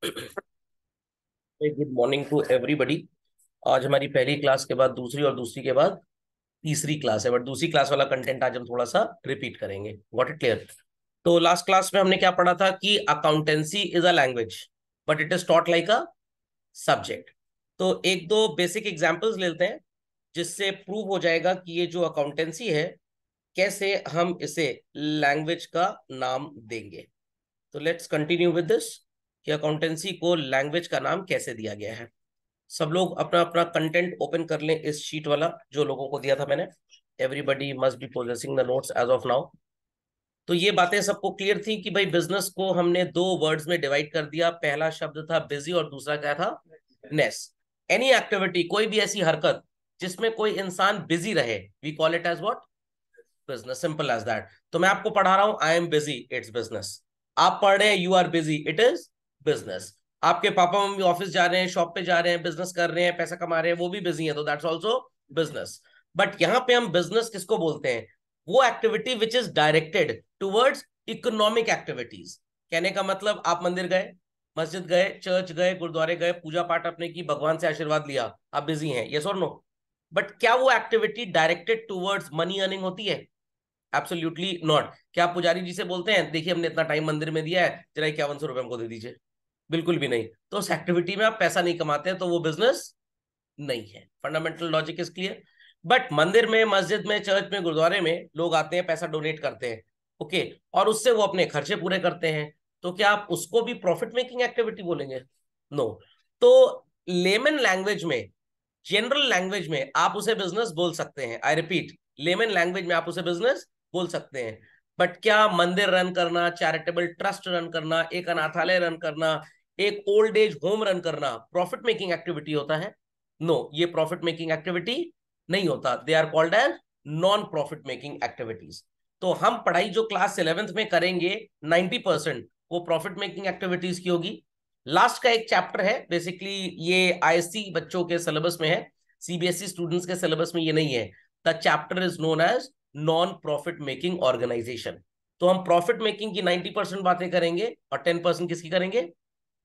Good morning to everybody. आज हमारी पहली क्लास के बाद दूसरी और दूसरी के बाद तीसरी क्लास है, बट दूसरी क्लास वाला कंटेंट आज हम थोड़ा सा रिपीट करेंगे। Got it clear? तो लास्ट क्लास में हमने क्या पढ़ा था कि accountancy is a language but it is taught like a subject. तो एक दो बेसिक एग्जांपल्स लेते हैं जिससे प्रूव हो जाएगा कि ये जो अकाउंटेंसी है कैसे हम इसे लैंग्वेज का नाम देंगे। तो लेट्स कंटिन्यू विद दिस कि अकाउंटेंसी को लैंग्वेज का नाम कैसे दिया गया है। सब लोग अपना अपना कंटेंट ओपन कर लें, इस शीट वाला जो लोगों को दिया था मैंने। Everybody must be possessing the notes as of now. तो ये बातें सबको क्लियर थी कि भाई बिजनेस को हमने दो वर्ड्स में डिवाइड कर दिया। पहला शब्द था बिजी और दूसरा क्या था? नेस। एनी एक्टिविटी, कोई भी ऐसी हरकत जिसमें कोई इंसान बिजी रहे, we call it as what? Business. Simple as that. तो मैं आपको पढ़ा रहा हूं, I am busy, it's business. आप पढ़ रहे हैं, you are busy, it is business. आपके पापा मम्मी ऑफिस जा रहे हैं, शॉप पे जा रहे हैं, बिजनेस कर रहे हैं, पैसा कमा रहे हैं, वो भी बिजी है, तो दैट्स ऑल्सो बिजनेस। बट यहां पे हम बिजनेस किसको बोलते हैं? वो activity which is directed towards economic activities. कहने का मतलब आप मंदिर गए, मस्जिद गए, चर्च गए, गुरुद्वारे गए, पूजा पाठ अपने की, भगवान से आशीर्वाद लिया, आप बिजी हैं, यस और नो? बट क्या वो activity directed towards money earning होती है? Absolutely not. क्या आप पुजारी जी से बोलते हैं देखिए हमने इतना टाइम मंदिर में दिया है, जरा 5100 रुपए हमको दे दीजिए? बिल्कुल भी नहीं। तो उस एक्टिविटी में आप पैसा नहीं कमाते हैं, तो वो बिजनेस नहीं है। Fundamental logic is clear. But मंदिर में, मस्जिद में, चर्च में, गुरुद्वारे में लोग आते हैं, पैसा डोनेट करते हैं, ओके, और उससे वो अपने खर्चे पूरे करते हैं। तो क्या आप उसको भी प्रॉफिट मेकिंग एक्टिविटी बोलेंगे? नो। तो लेमन लैंग्वेज में, जनरल लैंग्वेज में आप उसे बिजनेस बोल सकते हैं। आई रिपीट, लेमन लैंग्वेज में आप उसे बिजनेस बोल सकते हैं। बट क्या मंदिर रन करना, चैरिटेबल ट्रस्ट रन करना, एक अनाथालय रन करना, एक ओल्ड एज होम रन करना प्रॉफिट मेकिंग एक्टिविटी होता है? नो, ये प्रॉफिट मेकिंग एक्टिविटी नहीं होता। They are called as non profit making activities. तो हम पढ़ाई जो क्लास 11th में करेंगे, 90% वो प्रॉफिट मेकिंग एक्टिविटीज की होगी। लास्ट का एक चैप्टर है, बेसिकली ये आईएससी बच्चों के सिलेबस में है, सीबीएसई स्टूडेंट्स के सिलेबस में ये नहीं है। The chapter is known as non profit making organisation. तो हम प्रॉफिट मेकिंग की 90% बातें करेंगे और 10% किसकी करेंगे?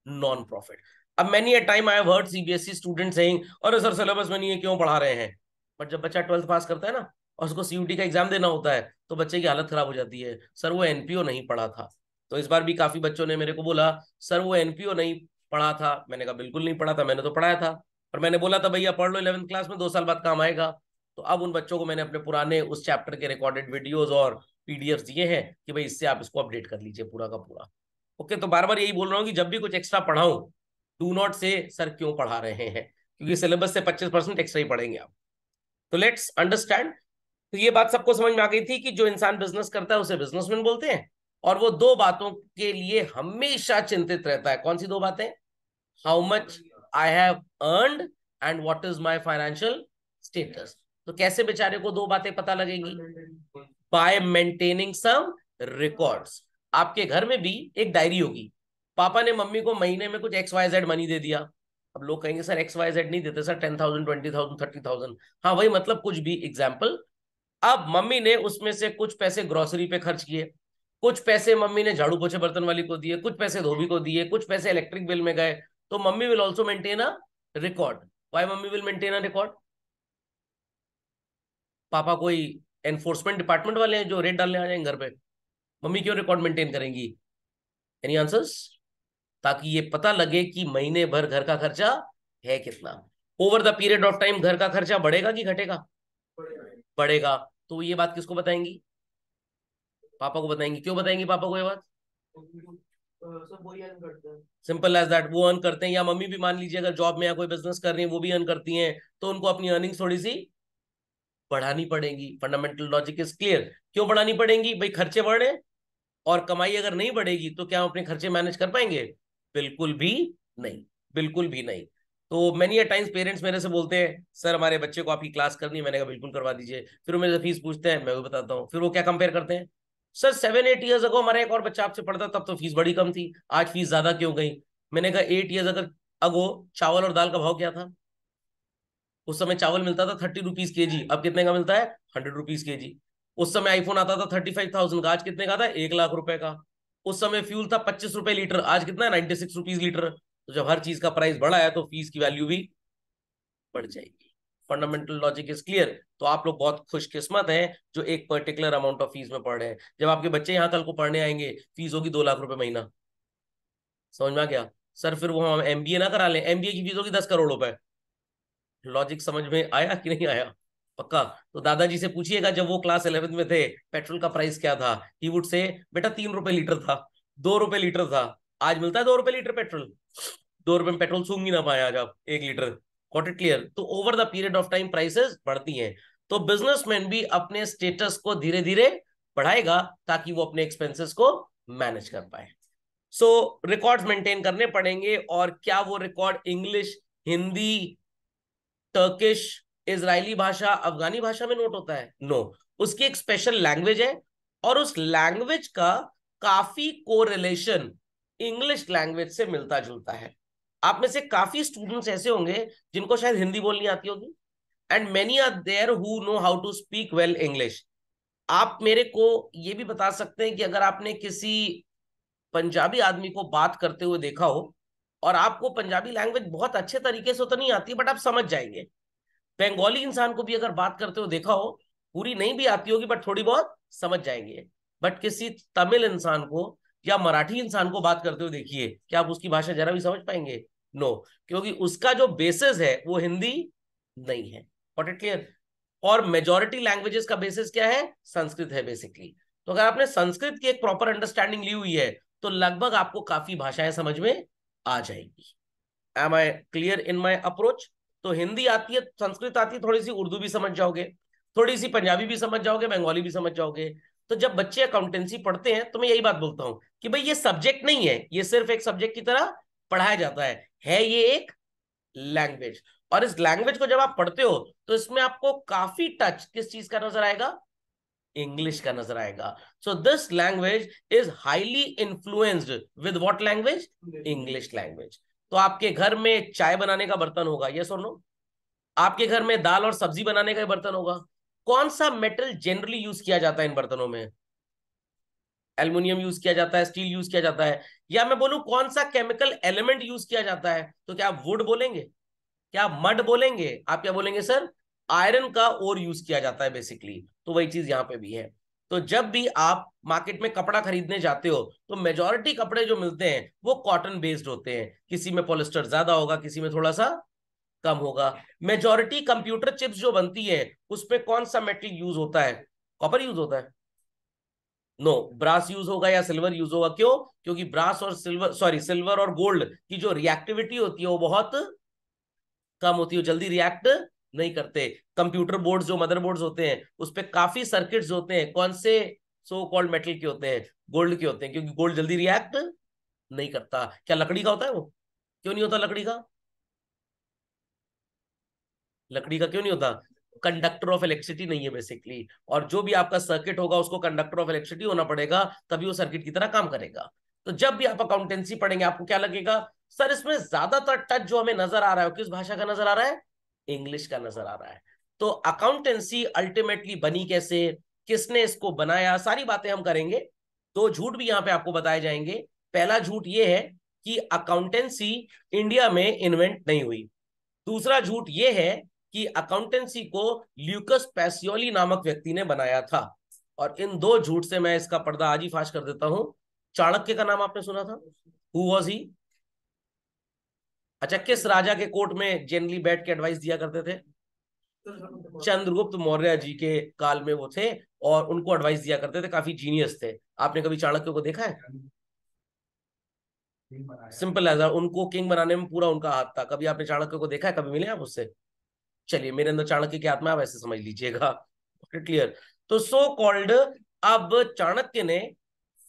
Non profit. अब many a time I have heard CBSE student saying अरे सर सिलेबस में नहीं है, क्यों पढ़ा रहे हैं? बट जब बच्चा 12th पास करता है ना और उसको सीयूटी का एग्जाम देना होता है, तो बच्चे की हालत खराब हो जाती है, सर वो एनपीओ नहीं पढ़ा था। तो इस बार भी काफी बच्चों ने मेरे को बोला सर वो एनपीओ नहीं पढ़ा था। मैंने कहा बिल्कुल नहीं पढ़ा था, मैंने तो पढ़ाया था। और मैंने बोला था भैया पढ़ लो 11th क्लास में, 2 साल बाद काम आएगा। तो अब उन बच्चों को मैंने अपने पुराने उस चैप्टर के रिकॉर्डेड वीडियोज और पीडीएफ दिए हैं कि भाई इससे आप इसको अपडेट कर लीजिए पूरा का पूरा। ओके, तो बार बार यही बोल रहा हूँ कि जब भी कुछ एक्स्ट्रा पढ़ाऊं, डू नॉट से सर क्यों पढ़ा रहे हैं, क्योंकि सिलेबस से 25% एक्स्ट्रा ही पढ़ेंगे आप। तो लेट्स अंडरस्टैंड। तो ये बात सबको समझ में आ गई थी कि जो इंसान बिजनेस करता है उसे बिजनेसमैन बोलते हैं। और वो दो बातों के लिए हमेशा चिंतित रहता है। कौन सी दो बातें? How much I have earned and what is my financial status. तो कैसे बेचारे को दो बातें पता लगेंगी? By maintaining some records. आपके घर में भी एक डायरी होगी। पापा ने मम्मी को महीने में कुछ XYZ मनी दे दिया। अब लोग कहेंगे सर XYZ नहीं देते सर, 10,000, 20,000, 30,000। हाँ वही, मतलब कुछ भी, एग्जाम्पल। अब मम्मी ने उसमें से कुछ पैसे ग्रोसरी पे खर्च किए, कुछ पैसे मम्मी ने झाड़ू पोछे बर्तन वाली को दिए, कुछ पैसे धोबी को दिए, कुछ पैसे इलेक्ट्रिक बिल में गए। तो mummy will also maintain a record. Why mummy will maintain a record? पापा कोई एनफोर्समेंट डिपार्टमेंट वाले हैं जो रेड डालने आ जाएंगे घर पे? मम्मी क्यों रिकॉर्ड मेंटेन करेंगी? Any answers? ताकि ये पता लगे कि महीने भर घर का खर्चा है कितना। Over the period of time घर का खर्चा बढ़ेगा कि घटेगा? बढ़ेगा। तो ये बात किसको बताएंगी? पापा को बताएंगी। क्यों बताएंगी पापा को ये बात? सब वही अर्न करते हैं। सिंपल एज दैट, वो अर्न करते हैं। या मम्मी भी मान लीजिए अगर जॉब में या कोई बिजनेस कर रही है, वो भी अर्न करती हैं, तो उनको अपनी अर्निंग थोड़ी सी बढ़ानी पड़ेगी। Fundamental logic is clear. क्यों बढ़ानी पड़ेंगी? भाई खर्चे बढ़ रहे हैं और कमाई अगर नहीं बढ़ेगी तो क्या हम अपने खर्चे मैनेज कर पाएंगे? बिल्कुल भी नहीं। बिल्कुल भी नहीं। तो मेनी अ टाइम्स पेरेंट्स मेरे से बोलते हैं सर हमारे बच्चे को आपकी क्लास करनी है। मैंने कहा बिल्कुल करवा दीजिए। फिर वो मेरे से फीस पूछते हैं, मैं भी बताता हूँ। फिर वो क्या कंपेयर करते हैं, सर 7-8 ईयर्स अगो हमारा एक और बच्चा आपसे पढ़ता तब तो फीस बड़ी कम थी, आज फीस ज्यादा क्यों गई? मैंने कहा 8 ईयर्स अगर अगो चावल और दाल का भाव क्या था? उस समय चावल मिलता था 30 रुपीज kg, अब कितने का मिलता है? 100 रुपीज kg। उस समय आईफोन आता था 35,000 का, आज कितने का था? 1 लाख रुपए का। उस समय फ्यूल था 25 रुपए लीटर, आज कितना है 96 रुपीज लीटर। तो जब हर चीज का प्राइस बढ़ा है तो फीस की वैल्यू भी बढ़ जाएगी। Fundamental logic is clear. तो आप लोग बहुत खुशकिस्मत हैं जो एक पर्टिकुलर अमाउंट ऑफ फीस में पढ़ रहे हैं। जब आपके बच्चे यहाँ कल को पढ़ने आएंगे, फीस होगी 2 लाख रुपए महीना। समझ में आ गया? सर फिर वो हम एमबीए ना करा लें, एमबीए की फीस होगी 10 करोड़ रुपए। लॉजिक समझ में आया कि नहीं आया? पक्का? तो दादाजी से पूछिएगा जब वो क्लास 11th में थे पेट्रोल का प्राइस क्या था, ही वुड से बेटा 3 रुपए लीटर था, 2 रुपए लीटर था। आज मिलता है 2 रुपए लीटर पेट्रोल? 2 रुपए में पेट्रोल सूंघ ही ना पाए आज आप 1 लीटर। Got it clear? तो over the period of time prices बढ़ती हैं। तो बिजनेसमैन भी अपने स्टेटस को धीरे धीरे बढ़ाएगा ताकि वो अपने एक्सपेंसेस को मैनेज कर पाए। सो रिकॉर्ड्स मेंटेन करने पड़ेंगे। और क्या वो record English, Hindi, Turkish, Israeli भाषा, अफगानी भाषा में नोट होता है? नो। उसकी एक स्पेशल लैंग्वेज है और उस लैंग्वेज का काफी कोरिलेशन इंग्लिश लैंग्वेज से मिलता जुलता है। आप में से काफी स्टूडेंट्स ऐसे होंगे जिनको शायद हिंदी बोलनी आती होगी, and many are there who know how to speak well English. आप मेरे को ये भी बता सकते हैं कि अगर आपने किसी पंजाबी आदमी को बात करते हुए देखा हो, और आपको पंजाबी लैंग्वेज बहुत अच्छे तरीके से तो नहीं आती बट आप समझ जाएंगे। बंगाली इंसान को भी अगर बात करते हुए देखा हो, पूरी नहीं भी आती होगी बट थोड़ी बहुत समझ जाएंगे। बट किसी तमिल इंसान को या मराठी इंसान को बात करते हुए देखिए, क्या आप उसकी भाषा जरा भी समझ पाएंगे? नो, क्योंकि उसका जो बेसिस है वो हिंदी नहीं है। Got it clear? और मेजॉरिटी लैंग्वेजेस का बेसिस क्या है? संस्कृत है बेसिकली। तो अगर आपने संस्कृत की एक प्रॉपर अंडरस्टैंडिंग ली हुई है तो लगभग आपको काफी भाषाएं समझ में आ जाएगी। Am I clear in my approach? तो हिंदी आती है, संस्कृत आती है, थोड़ी सी उर्दू भी समझ जाओगे, थोड़ी सी पंजाबी भी समझ जाओगे, बंगाली भी समझ जाओगे। तो जब बच्चे अकाउंटेंसी पढ़ते हैं तो मैं यही बात बोलता हूं कि भाई ये सब्जेक्ट नहीं है, ये सिर्फ एक सब्जेक्ट की तरह पढ़ाया जाता है ये एक लैंग्वेज। और इस लैंग्वेज को जब आप पढ़ते हो तो इसमें आपको काफी टच किस चीज का नजर आएगा? इंग्लिश का नजर आएगा। So this language is highly influenced with what language? English language. तो आपके घर में चाय बनाने का बर्तन होगा, यस और नो? आपके घर में दाल और सब्जी बनाने का बर्तन होगा। कौन सा मेटल जनरली यूज किया जाता है इन बर्तनों में? एल्युमिनियम यूज किया जाता है, स्टील यूज किया जाता है, या मैं बोलूं कौन सा केमिकल एलिमेंट यूज किया जाता है? तो क्या आप वुड बोलेंगे? क्या आप मड बोलेंगे? आप क्या बोलेंगे सर? आयरन का ओर यूज किया जाता है बेसिकली। तो वही चीज यहां पे भी है। तो जब भी आप मार्केट में कपड़ा खरीदने जाते हो तो मेजॉरिटी कपड़े जो मिलते हैं वो कॉटन बेस्ड होते हैं। किसी में पॉलिस्टर ज्यादा होगा, किसी में थोड़ा सा कम होगा। मेजॉरिटी कंप्यूटर चिप्स जो बनती है उसमें कौन सा मेटल यूज होता है? कॉपर यूज होता है? नो, ब्रास यूज होगा या सिल्वर यूज होगा। क्यों? क्योंकि ब्रास और सिल्वर, सॉरी सिल्वर और गोल्ड की जो रिएक्टिविटी होती है वो बहुत कम होती है, जल्दी रिएक्ट नहीं करते। कंप्यूटर बोर्ड जो मदरबोर्ड्स होते हैं उस पे काफी सर्किट्स होते हैं, कौन से? सो कॉल्ड मेटल के होते हैं, गोल्ड के होते हैं, क्योंकि गोल्ड जल्दी रिएक्ट नहीं करता। क्या लकड़ी का होता है वो? क्यों नहीं होता लकड़ी का? लकड़ी का क्यों नहीं होता? कंडक्टर ऑफ इलेक्ट्रिसिटी नहीं है बेसिकली। और जो भी आपका सर्किट होगा उसको कंडक्टर ऑफ इलेक्ट्रिसिटी होना पड़ेगा, तभी वो सर्किट की तरह काम करेगा। तो जब भी आप अकाउंटेंसी पढ़ेंगे आपको क्या लगेगा? सर इसमें ज्यादातर टच जो हमें नजर आ रहा है किस भाषा का नजर आ रहा है? इंग्लिश का नजर आ रहा है। तो अकाउंटेंसी अल्टीमेटली बनी कैसे, किसने इसको बनाया, सारी बातें हम करेंगे। दो झूठ भी यहां पे आपको बताए जाएंगे। पहला झूठ ये है कि अकाउंटेंसी इंडिया में इन्वेंट नहीं हुई। दूसरा झूठ यह है कि अकाउंटेंसी को ल्यूकस पैसियोली नामक व्यक्ति ने बनाया था। और इन दो झूठ से मैं इसका पर्दा आज ही फाश कर देता हूं। चाणक्य का नाम आपने सुना था? Who was he? अच्छा, किस राजा के कोर्ट में जनरली बैठ के एडवाइस दिया करते थे? चंद्रगुप्त मौर्य जी के काल में वो थे और उनको एडवाइस दिया करते थे, काफी जीनियस थे। आपने कभी चाणक्य को देखा है? सिंपल एज, उनको किंग बनाने में पूरा उनका हाथ था। कभी आपने चाणक्य को देखा है? कभी मिले आप उससे? चलिए, मेरे अंदर चाणक्य की आत्मा है, वैसे समझ लीजिएगा। क्लियर? तो सो कॉल्ड, अब चाणक्य ने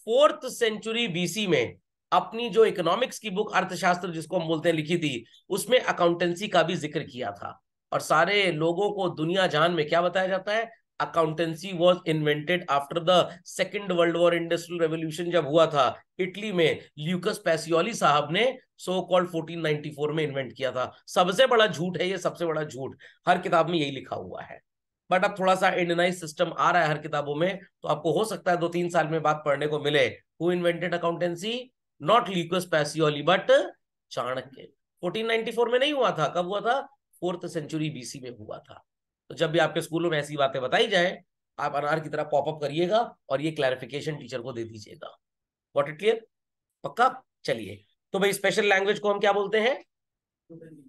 4th सेंचुरी बीसी में अपनी जो इकोनॉमिक्स की बुक अर्थशास्त्र जिसको हम बोलते हैं लिखी थी, उसमें अकाउंटेंसी का भी जिक्र किया था। और सारे लोगों को दुनिया जहान में क्या बताया जाता है? Accountancy was invented after the second world war, industrial revolution जब हुआ था इटली में, ल्यूकस पैसियोली साहब ने सो कॉल्ड 1494 में इन्वेंट किया था। सबसे बड़ा झूठ है ये, सबसे बड़ा झूठ। हर किताब में यही लिखा हुआ है। बट अब थोड़ा सा इंडियनाइज सिस्टम आ रहा है हर किताबों में, तो आपको हो सकता है 2-3 साल में बात पढ़ने को मिले, who invented accountancy, not Lucas Pacioli but Chanakya. 1494 में नहीं हुआ था, कब हुआ था? 4th सेंचुरी बीसी में हुआ था। तो जब भी आपके स्कूलों में ऐसी बातें बताई जाए, आप अनार की तरह पॉपअप करिएगा और ये क्लैरिफिकेशन टीचर को दे दीजिएगा। What it clear? पक्का? चलिए, तो भाई स्पेशल लैंग्वेज को हम क्या बोलते हैं?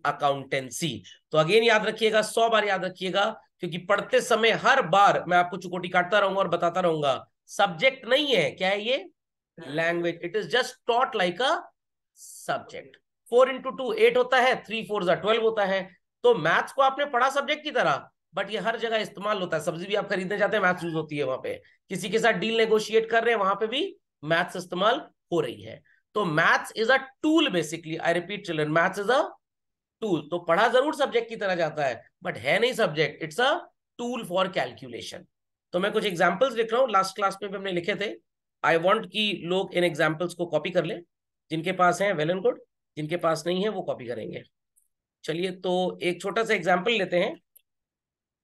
अकाउंटेंसी। तो अगेन याद रखिएगा, 100 बार याद रखिएगा, क्योंकि पढ़ते समय हर बार मैं आपको चुकोटी काटता रहूंगा और बताता रहूंगा, सब्जेक्ट नहीं है, क्या है ये? Language. It is just taught like a subject. 4 into 2 8 होता है, 3 4 12 होता है। तो मैथ्स को आपने पढ़ा सब्जेक्ट की तरह, बट ये हर जगह इस्तेमाल होता है। सब्जी भी आप खरीदने जाते हैं, मैथ्स यूज होती है वहां पे। किसी के साथ डील नेगोशिएट कर रहे हैं, वहां पे भी मैथ्स इस्तेमाल हो रही है। तो maths is a tool basically. I repeat children, maths is a tool. तो पढ़ा जरूर सब्जेक्ट की तरह जाता है, बट है नहीं subject, it's a tool for calculation. तो मैं कुछ एग्जांपल्स लिख रहा हूं, लास्ट क्लास में भी हमने लिखे थे। आई वांट कि लोग इन एग्जांपल्स को कॉपी कर ले। जिनके पास है वेल एंड गुड, जिनके पास नहीं है वो कॉपी करेंगे। चलिए, तो एक छोटा सा एग्जांपल लेते हैं।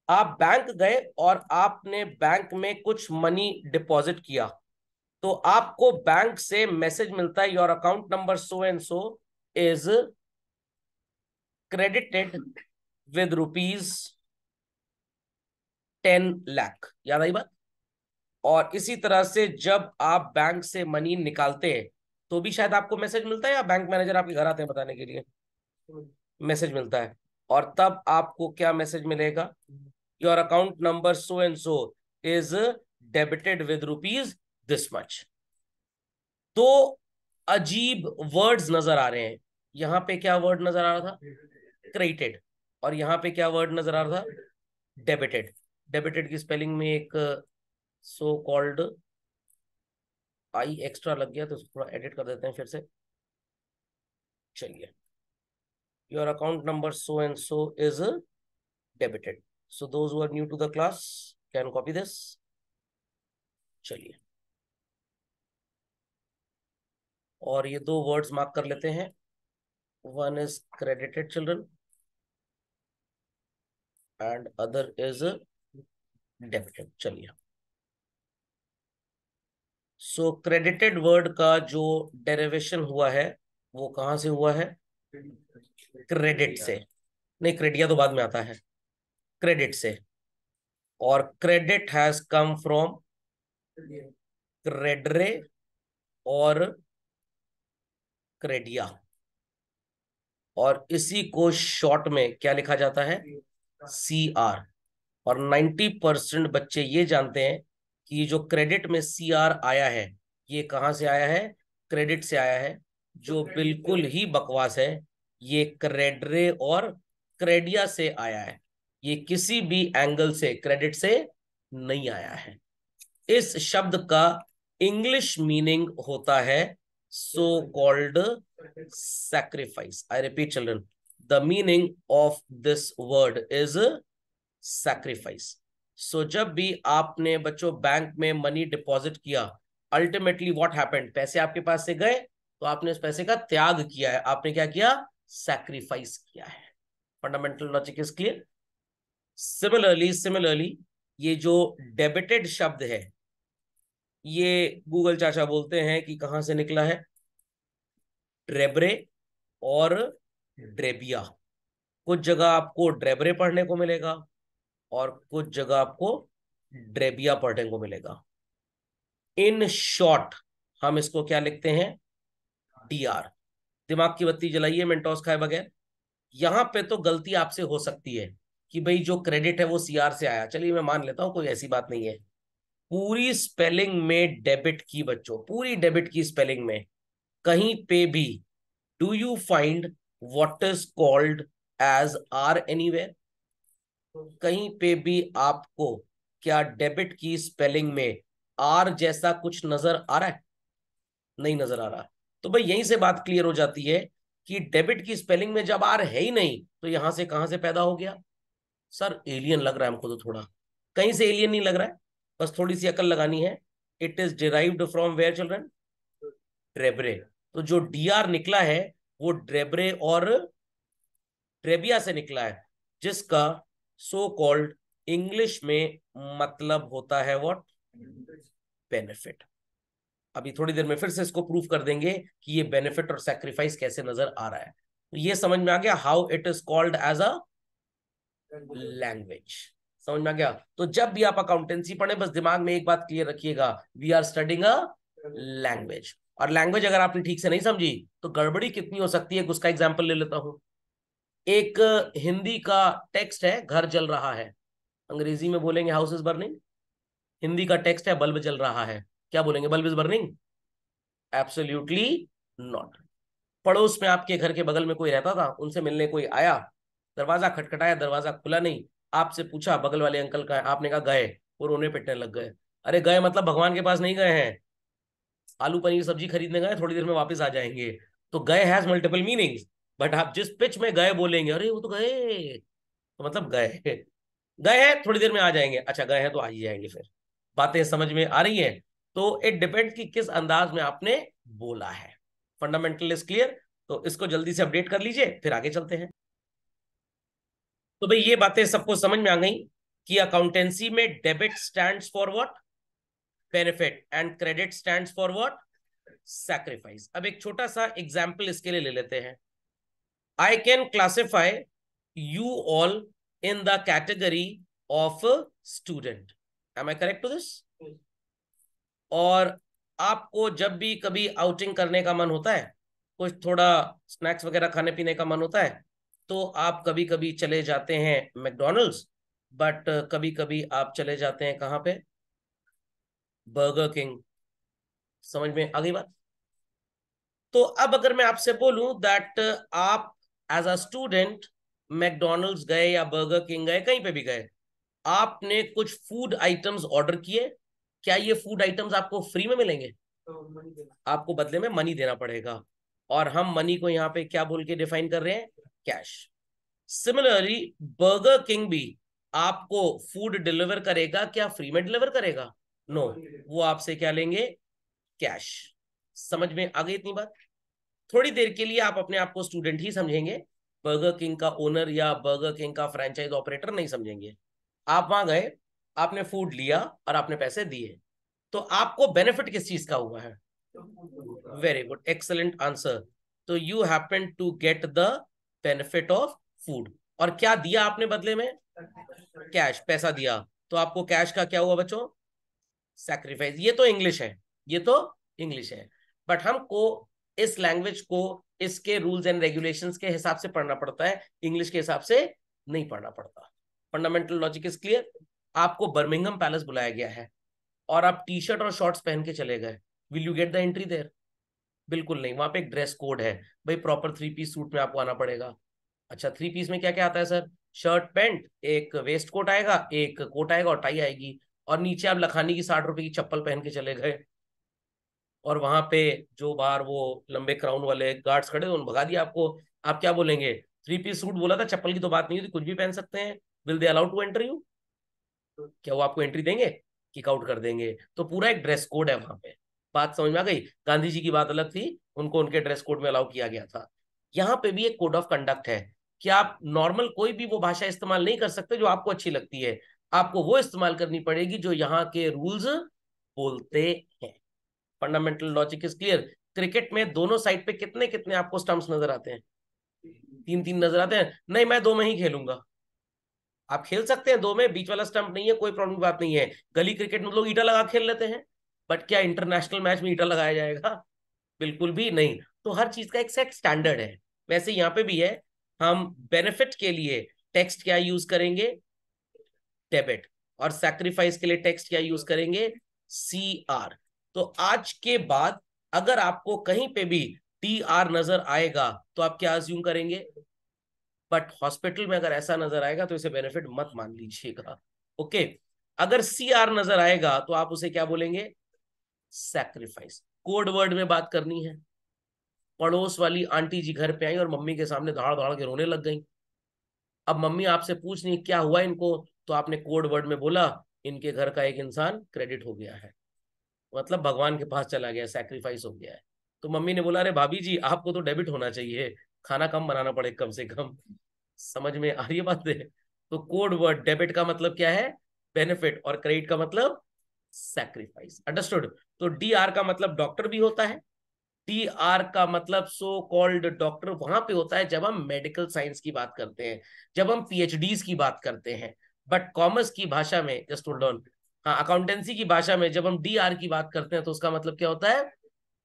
आप बैंक गए और आपने बैंक में कुछ मनी डिपॉजिट किया, तो आपको बैंक से मैसेज मिलता है, your account number so and so is credited with ₹10 lakh. याद आई बात? और इसी तरह से जब आप बैंक से मनी निकालते हैं, तो भी शायद आपको मैसेज मिलता है, या बैंक मैनेजर आपके घर आते हैं बताने के लिए? मैसेज मिलता है। और तब आपको क्या मैसेज मिलेगा? Your account number so and so is debited with ₹this much। तो अजीब वर्ड्स नजर आ रहे हैं। यहां पे क्या वर्ड नजर आ रहा था? क्रेडिटेड। और यहां पे क्या वर्ड नजर आ रहा था? डेबिटेड। डेबिटेड की स्पेलिंग में एक सो कॉल्ड आई एक्स्ट्रा लग गया, तो उसको थोड़ा एडिट कर देते हैं फिर से। चलिए, your account number so and so is debited. So those who are new to the class can copy this. चलिए, और ये दो वर्ड्स मार्क कर लेते हैं। One is credited children and other is debited. चलिए, सो क्रेडिटेड वर्ड का जो डेरिवेशन हुआ है वो कहां से हुआ है? क्रेडिट से। नहीं, क्रेडिया तो बाद में आता है, क्रेडिट से। और क्रेडिट हैज कम फ्रॉम क्रेडरे और क्रेडिया। और इसी को शॉर्ट में क्या लिखा जाता है? CR। और 90% बच्चे ये जानते हैं कि ये जो क्रेडिट में CR आया है, ये कहां से आया है? क्रेडिट से आया है, जो बिल्कुल ही बकवास है। ये क्रेडरे और क्रेडिया से आया है। ये किसी भी एंगल से क्रेडिट से नहीं आया है। इस शब्द का इंग्लिश मीनिंग होता है so called sacrifice. I repeat children, the meaning of this word is sacrifice. So जब भी आपने बच्चों बैंक में मनी डिपॉजिट किया, अल्टीमेटली व्हाट हैपेंड? पैसे आपके पास से गए, तो आपने उस पैसे का त्याग किया है। आपने क्या किया? सैक्रिफाइस किया है। Fundamental logic is clear. Similarly ये जो डेबिटेड शब्द है, ये गूगल चाचा बोलते हैं कि कहां से निकला है? ड्रेबरे और ड्रेबिया। कुछ जगह आपको ड्रेबरे पढ़ने को मिलेगा और कुछ जगह आपको ड्रेबिया पढ़ने को मिलेगा। इन शॉर्ट हम इसको क्या लिखते हैं? DR। दिमाग की बत्ती जलाइए मेंटोस खाए बगैर। यहां पे तो गलती आपसे हो सकती है कि भाई जो क्रेडिट है वो CR से आया, चलिए मैं मान लेता हूं, कोई ऐसी बात नहीं है। पूरी स्पेलिंग में डेबिट की बच्चों, पूरी डेबिट की स्पेलिंग में कहीं पे भी do you find what is called as R anywhere? कहीं पे भी आपको क्या डेबिट की स्पेलिंग में R जैसा कुछ नजर आ रहा है? नहीं नजर आ रहा। तो भाई यहीं से बात क्लियर हो जाती है कि डेबिट की स्पेलिंग में जब R है ही नहीं, तो यहां से कहां से पैदा हो गया? सर एलियन लग रहा है हमको तो थोड़ा। कहीं से एलियन नहीं लग रहा है, बस थोड़ी सी अकल लगानी है। It is derived from where children? ड्रेबरे। तो जो DR निकला है वो ड्रेबरे और ट्रेबिया से निकला है, जिसका सो कॉल्ड इंग्लिश में मतलब होता है व्हाट? बेनिफिट। अभी थोड़ी देर में फिर से इसको प्रूफ कर देंगे कि ये बेनिफिट और सैक्रिफाइस कैसे नजर आ रहा है। तो ये समझ में आ गया how it is called as a language. समझ में आ गया। तो जब भी आप अकाउंटेंसी पढ़े बस दिमाग में एक बात क्लियर रखिएगा, we are studying a language. और लैंग्वेज अगर आपने ठीक से नहीं समझी तो गड़बड़ी कितनी हो सकती है, उसका एग्जाम्पल ले लेता हूं। एक हिंदी का टेक्स्ट है, घर जल रहा है। अंग्रेजी में बोलेंगे हाउस इज बर्निंग। हिंदी का टेक्स्ट है, बल्ब जल रहा है। क्या बोलेंगे? Bulb is burning? Absolutely not. पड़ोस में आपके घर के बगल में कोई रहता था, उनसे मिलने कोई आया, दरवाजा खटखटाया, दरवाजा खुला नहीं, आपसे पूछा बगल वाले अंकल का है, आपने कहा गए, और रोने पिटने लग गए। अरे गए मतलब भगवान के पास नहीं गए हैं, आलू पनीर सब्जी खरीदने गए, थोड़ी देर में वापस आ जाएंगे। तो गए हैज मल्टीपल मीनिंग्स, बट आप जिस पिच में गए बोलेंगे, अरे वो तो गए, तो मतलब गए। गए हैं, थोड़ी देर में आ जाएंगे, अच्छा गए हैं तो आ ही जाएंगे। फिर बातें समझ में आ रही हैं? तो इट डिपेंड कि किस अंदाज में आपने बोला है। Fundamental is clear. तो इसको जल्दी से अपडेट कर लीजिए, फिर आगे चलते हैं। तो भाई ये बातें सबको समझ में आ गई कि अकाउंटेंसी में debit stands for what? Benefit. And credit stands for what? Sacrifice. अब एक छोटा सा एग्जाम्पल इसके लिए ले लेते हैं। I can classify you all in the category of student. Am I correct to this? और आपको जब भी कभी आउटिंग करने का मन होता है, कुछ थोड़ा स्नैक्स वगैरह खाने पीने का मन होता है, तो आप कभी कभी चले जाते हैं मैकडोनल्ड्स, बट कभी कभी आप चले जाते हैं कहाँ पे? Burger king. समझ में आ गई बात? तो अब अगर मैं आपसे बोलूं दैट आप एज अ स्टूडेंट मैकडोनल्ड्स गए या बर्गर किंग गए, कहीं पे भी गए, आपने कुछ फूड आइटम्स ऑर्डर किए, क्या ये फूड आइटम्स आपको फ्री में मिलेंगे? आपको बदले में मनी देना पड़ेगा। और हम मनी को यहाँ पे क्या बोल के डिफाइन कर रहे हैं? कैश। सिमिलरली बर्गर किंग भी आपको फूड डिलीवर करेगा, क्या फ्री में डिलीवर करेगा? नो, वो आपसे क्या लेंगे? कैश। समझ में आ गई इतनी बात? थोड़ी देर के लिए आप अपने आप को स्टूडेंट ही समझेंगे, बर्गर किंग का ओनर या बर्गर किंग का फ्रेंचाइज ऑपरेटर नहीं समझेंगे। आप वहां गए, आपने फूड लिया और आपने पैसे दिए, तो आपको बेनिफिट किस चीज का हुआ है? Very good, excellent answer. तो you happen to get the benefit of food. और क्या दिया आपने बदले में? कैश, पैसा दिया। तो आपको कैश का क्या हुआ बच्चों? सैक्रिफाइस। ये तो इंग्लिश है, ये तो इंग्लिश है, बट हमको इस लैंग्वेज को इसके रूल्स एंड रेगुलेशंस के हिसाब से पढ़ना पड़ता है, इंग्लिश के हिसाब से नहीं पढ़ना पड़ता। Fundamental logic is clear. आपको बर्मिंघम पैलेस बुलाया गया है और आप टी शर्ट और शॉर्ट्स पहन के चले गए, will you get the entry there? बिल्कुल नहीं। वहां पे एक ड्रेस कोड है, भाई प्रॉपर 3 पीस सूट में आपको आना पड़ेगा। अच्छा 3 पीस में क्या क्या आता है सर? शर्ट पैंट, एक वेस्ट कोट आएगा, एक कोट आएगा और टाई आएगी, और नीचे आप लखानी की 60 रुपए की चप्पल पहन के चले गए, और वहां पे जो बाहर वो लंबे क्राउन वाले गार्ड्स खड़े थे उन्होंने भगा दिया आपको। आप क्या बोलेंगे? 3 पीस सूट बोला था, चप्पल की तो बात नहीं हुई थी, कुछ भी पहन सकते हैं। Will they allow to enter you? क्या वो आपको एंट्री देंगे? किक आउट कर देंगे। तो पूरा एक ड्रेस कोड है वहां पे। बात समझ में आ गई? गांधी जी की बात अलग थी, उनको उनके ड्रेस कोड में अलाउ किया गया था। यहाँ पे भी एक कोड ऑफ कंडक्ट है कि आप नॉर्मल कोई भी वो भाषा इस्तेमाल नहीं कर सकते जो आपको अच्छी लगती है, आपको वो इस्तेमाल करनी पड़ेगी जो यहाँ के रूल्स बोलते हैं। Fundamental logic is clear. Cricket में दोनों साइड पे कितने कितने आपको स्टंप्स नजर आते हैं? 3 3 नजर आते हैं। नहीं, मैं 2 में ही खेलूंगा। आप खेल सकते हैं 2 में, बीच वाला स्टंप नहीं है, कोई प्रॉब्लम की बात नहीं है। गली क्रिकेट में लोग ईटा लगा खेल लेते हैं, बट क्या इंटरनेशनल मैच में ईटा लगाया जाएगा? बिल्कुल भी नहीं। तो हर चीज का एक सेट स्टैंडर्ड है। वैसे यहाँ पे भी है। हम बेनिफिट के लिए टेक्स्ट क्या यूज करेंगे? डेबिट। और सैक्रिफाइस के लिए टेक्स्ट क्या यूज करेंगे? C R. तो आज के बाद अगर आपको कहीं पे भी टी आर नजर आएगा तो आप क्या अज्यूम करेंगे? बट हॉस्पिटल में अगर ऐसा नजर आएगा तो इसे बेनिफिट मत मान लीजिएगा। ओके। अगर सी आर नजर आएगा तो आप उसे क्या बोलेंगे? सैक्रिफाइस। कोड वर्ड में बात करनी है। पड़ोस वाली आंटी जी घर पे आई और मम्मी के सामने धाड़ धाड़ के रोने लग गई। अब मम्मी आपसे पूछ रही क्या हुआ इनको, तो आपने कोड वर्ड में बोला इनके घर का एक इंसान क्रेडिट हो गया है, मतलब भगवान के पास चला गया, सैक्रिफाइस हो गया है। तो मम्मी ने बोला अरे भाभी जी आपको तो डेबिट होना चाहिए, खाना कम बनाना पड़े कम से कम। समझ में आ रही है बात है? तो कोड वर्ड डेबिट का मतलब क्या है? बेनिफिट, और क्रेडिट का मतलब सैक्रिफाइस। अंडरस्टूड? तो डी आर का मतलब डॉक्टर भी होता है। टी आर का मतलब सो कॉल्ड डॉक्टर वहां पे होता है जब हम मेडिकल साइंस की बात करते हैं, जब हम पीएचडीज की बात करते हैं। बट कॉमर्स की भाषा में, जस्ट होल्ड ऑन, हाँ, अकाउंटेंसी की भाषा में जब हम डी आर की बात करते हैं तो उसका मतलब क्या होता है?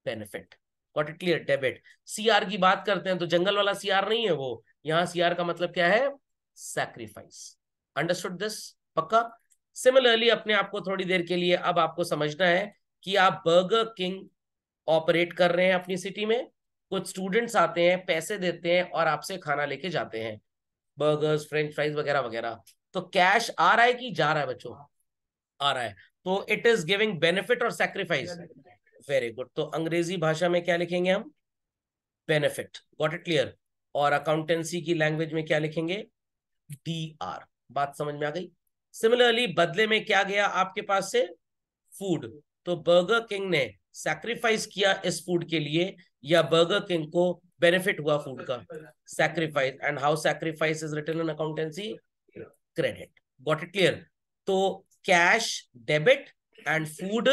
Benefit. Got it clear? Debit. CR की बात करते हैं तो जंगल वाला सीआर नहीं है वो, यहाँ सीआर का मतलब क्या है? सैक्रिफाइस। Understood this? पक्का? सिमिलरली अपने आप को थोड़ी देर के लिए अब आपको समझना है कि आप बर्गर किंग ऑपरेट कर रहे हैं अपनी सिटी में। कुछ स्टूडेंट्स आते हैं, पैसे देते हैं और आपसे खाना लेके जाते हैं, बर्गर्स, फ्रेंच फ्राइज वगैरह वगैरह। तो कैश आ रहा है कि जा रहा है बच्चों? आ रहा है। तो इट इज गिविंग बेनिफिट और सैक्रिफाइस? Very good. तो अंग्रेजी भाषा में क्या लिखेंगे हम? बेनिफिट। Got it clear? और अकाउंटेंसी की लैंग्वेज में क्या लिखेंगे? D R. बात समझ में आ गई? सिमिलरली बदले में क्या गया आपके पास से? फूड। तो बर्गर किंग ने सैक्रिफाइस किया इस फूड के लिए, या बर्गर किंग को बेनिफिट हुआ फूड का? Sacrifice. And how sacrifice is written in accountancy? Credit. Got it clear? तो cash debit and food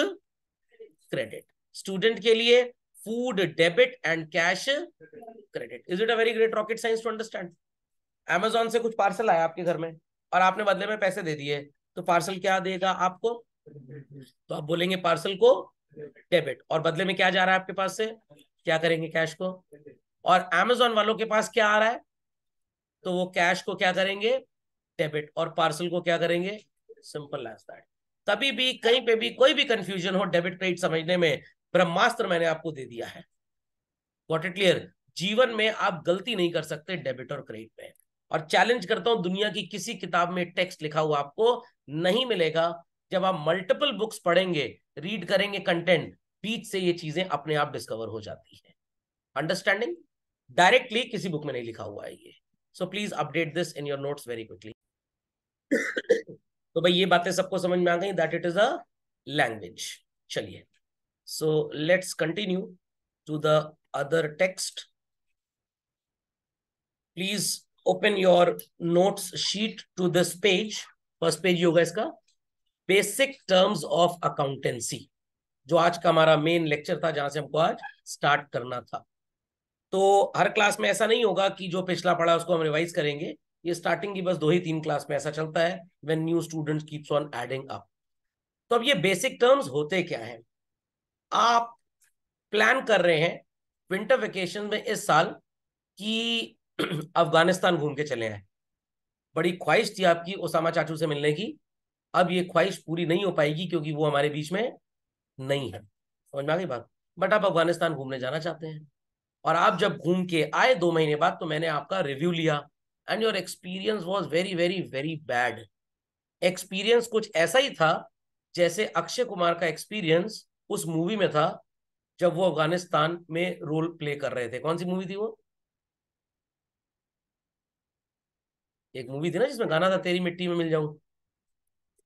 credit. Student के लिए food debit and cash credit. Is it a very great rocket science to understand? Amazon से कुछ parcel आया आपके घर में और आपने बदले में पैसे दे दिए, तो पार्सल क्या देगा आपको? तो आप बोलेंगे पार्सल को डेबिट, और बदले में क्या जा रहा है आपके पास से? क्या करेंगे? कैश को। और अमेजोन वालों के पास क्या आ रहा है? तो वो कैश को क्या करेंगे? डेबिट। और पार्सल को क्या करेंगे? Simple as that. कभी भी कहीं पे भी कोई भी कंफ्यूजन हो डेबिट क्रेडिट समझने में, ब्रह्मास्त्र मैंने आपको दे दिया है। Got it clear? जीवन में आप गलती नहीं कर सकते डेबिट और क्रेडिट में। और चैलेंज करता हूं, दुनिया की किसी किताब में टेक्स्ट लिखा हुआ आपको नहीं मिलेगा। जब आप मल्टीपल बुक्स पढ़ेंगे, रीड करेंगे कंटेंट, बीच से ये चीजें अपने आप डिस्कवर हो जाती है। अंडरस्टैंडिंग? डायरेक्टली किसी बुक में नहीं लिखा हुआ है ये। So please update this in your notes very quickly. तो भाई ये बातें सबको समझ में आ गई that it is a language. चलिए, so let's continue to the other text. Please open your notes sheet to this page. First page होगा इसका, बेसिक टर्म्स ऑफ अकाउंटेंसी, जो आज का हमारा मेन लेक्चर था, जहां से हमको आज स्टार्ट करना था। तो हर क्लास में ऐसा नहीं होगा कि जो पिछला पढ़ा उसको हम रिवाइज करेंगे। ये स्टार्टिंग की बस 2 ही 3 क्लास में ऐसा चलता है, when new students keeps on adding up. तो अब ये बेसिक टर्म्स होते क्या है? आप प्लान कर रहे हैं विंटर वेकेशन में इस साल कि अफगानिस्तान घूम के चले आए। बड़ी ख्वाहिश थी आपकी ओसामा चाचू से मिलने की। अब ये ख्वाहिश पूरी नहीं हो पाएगी क्योंकि वो हमारे बीच में नहीं है। समझ में आ गई बात? बट आप अफगानिस्तान घूमने जाना चाहते हैं, और आप जब घूम के आए 2 महीने बाद, तो मैंने आपका रिव्यू लिया, and your experience was very very very bad. Experience कुछ ऐसा ही था जैसे अक्षय कुमार का एक्सपीरियंस उस मूवी में था जब वो अफगानिस्तान में रोल प्ले कर रहे थे। कौन सी मूवी थी वो? एक मूवी थी ना जिसमें गाना था, तेरी मिट्टी में मिल जाऊं।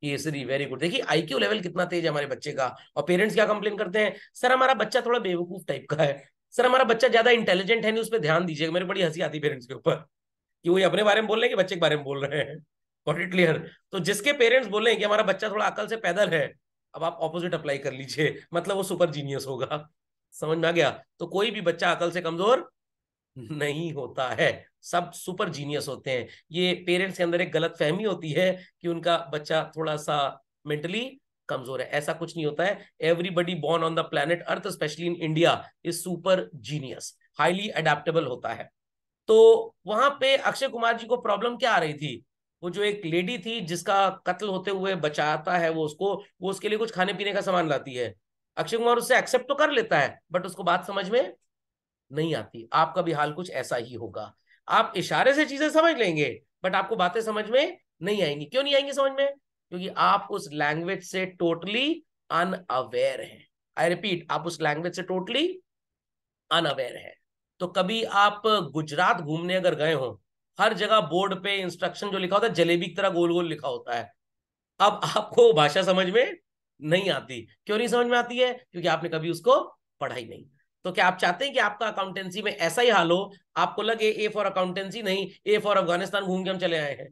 केसरी। Very good. देखिए आईक्यू लेवल कितना तेज है हमारे बच्चे का। और पेरेंट्स क्या कंप्लेन करते हैं? सर हमारा बच्चा थोड़ा बेवकूफ टाइप का है, सर हमारा बच्चा ज्यादा इंटेलिजेंट है नहीं, उस पर ध्यान दीजिएगा। मेरी बड़ी हंसी आती पेरेंट्स के ऊपर कि वो अपने बारे में बोल रहे हैं कि बच्चे के बारे में बोल रहे हैं। Got it clear? तो जिसके पेरेंट्स बोले कि हमारा बच्चा थोड़ा अकल से पैदल है, अब आप ऑपोजिट अप्लाई कर लीजिए, मतलब वो सुपर जीनियस होगा। समझ में आ गया? तो कोई भी बच्चा अकल से कमजोर नहीं होता है, सब सुपर जीनियस होते हैं। ये पेरेंट्स के अंदर एक गलत फहमी होती है कि उनका बच्चा थोड़ा सा मेंटली कमजोर है। ऐसा कुछ नहीं होता है। Everybody born on the planet earth, specially in India, is super genius, highly adaptable होता है। तो वहां पे अक्षय कुमार जी को प्रॉब्लम क्या आ रही थी? वो जो एक लेडी थी जिसका कत्ल होते हुए बचाता है वो उसको, वो उसके लिए कुछ खाने पीने का सामान लाती है। अक्षय कुमार उससे एक्सेप्ट तो कर लेता है, बट उसको बात समझ में नहीं आती। आपका भी हाल कुछ ऐसा ही होगा। आप इशारे से चीजें समझ लेंगे, बट आपको बातें समझ में नहीं आएंगी। क्यों नहीं आएंगी समझ में? क्योंकि आप उस लैंग्वेज से टोटली अनअवेयर हैं। आई रिपीट, आप उस लैंग्वेज से टोटली अनअवेयर हैं। तो कभी आप गुजरात घूमने अगर गए हो, हर जगह बोर्ड पे इंस्ट्रक्शन जो लिखा होता है जलेबी की तरह गोल गोल लिखा होता है। अब आपको भाषा समझ में नहीं आती। क्यों नहीं समझ में आती है? क्योंकि आपने कभी उसको पढ़ा ही नहीं। तो क्या आप चाहते हैं कि आपका अकाउंटेंसी में ऐसा ही हाल हो, आपको लगे ए फॉर अकाउंटेंसी नहीं, ए फॉर अफगानिस्तान घूम के हम चले आए हैं?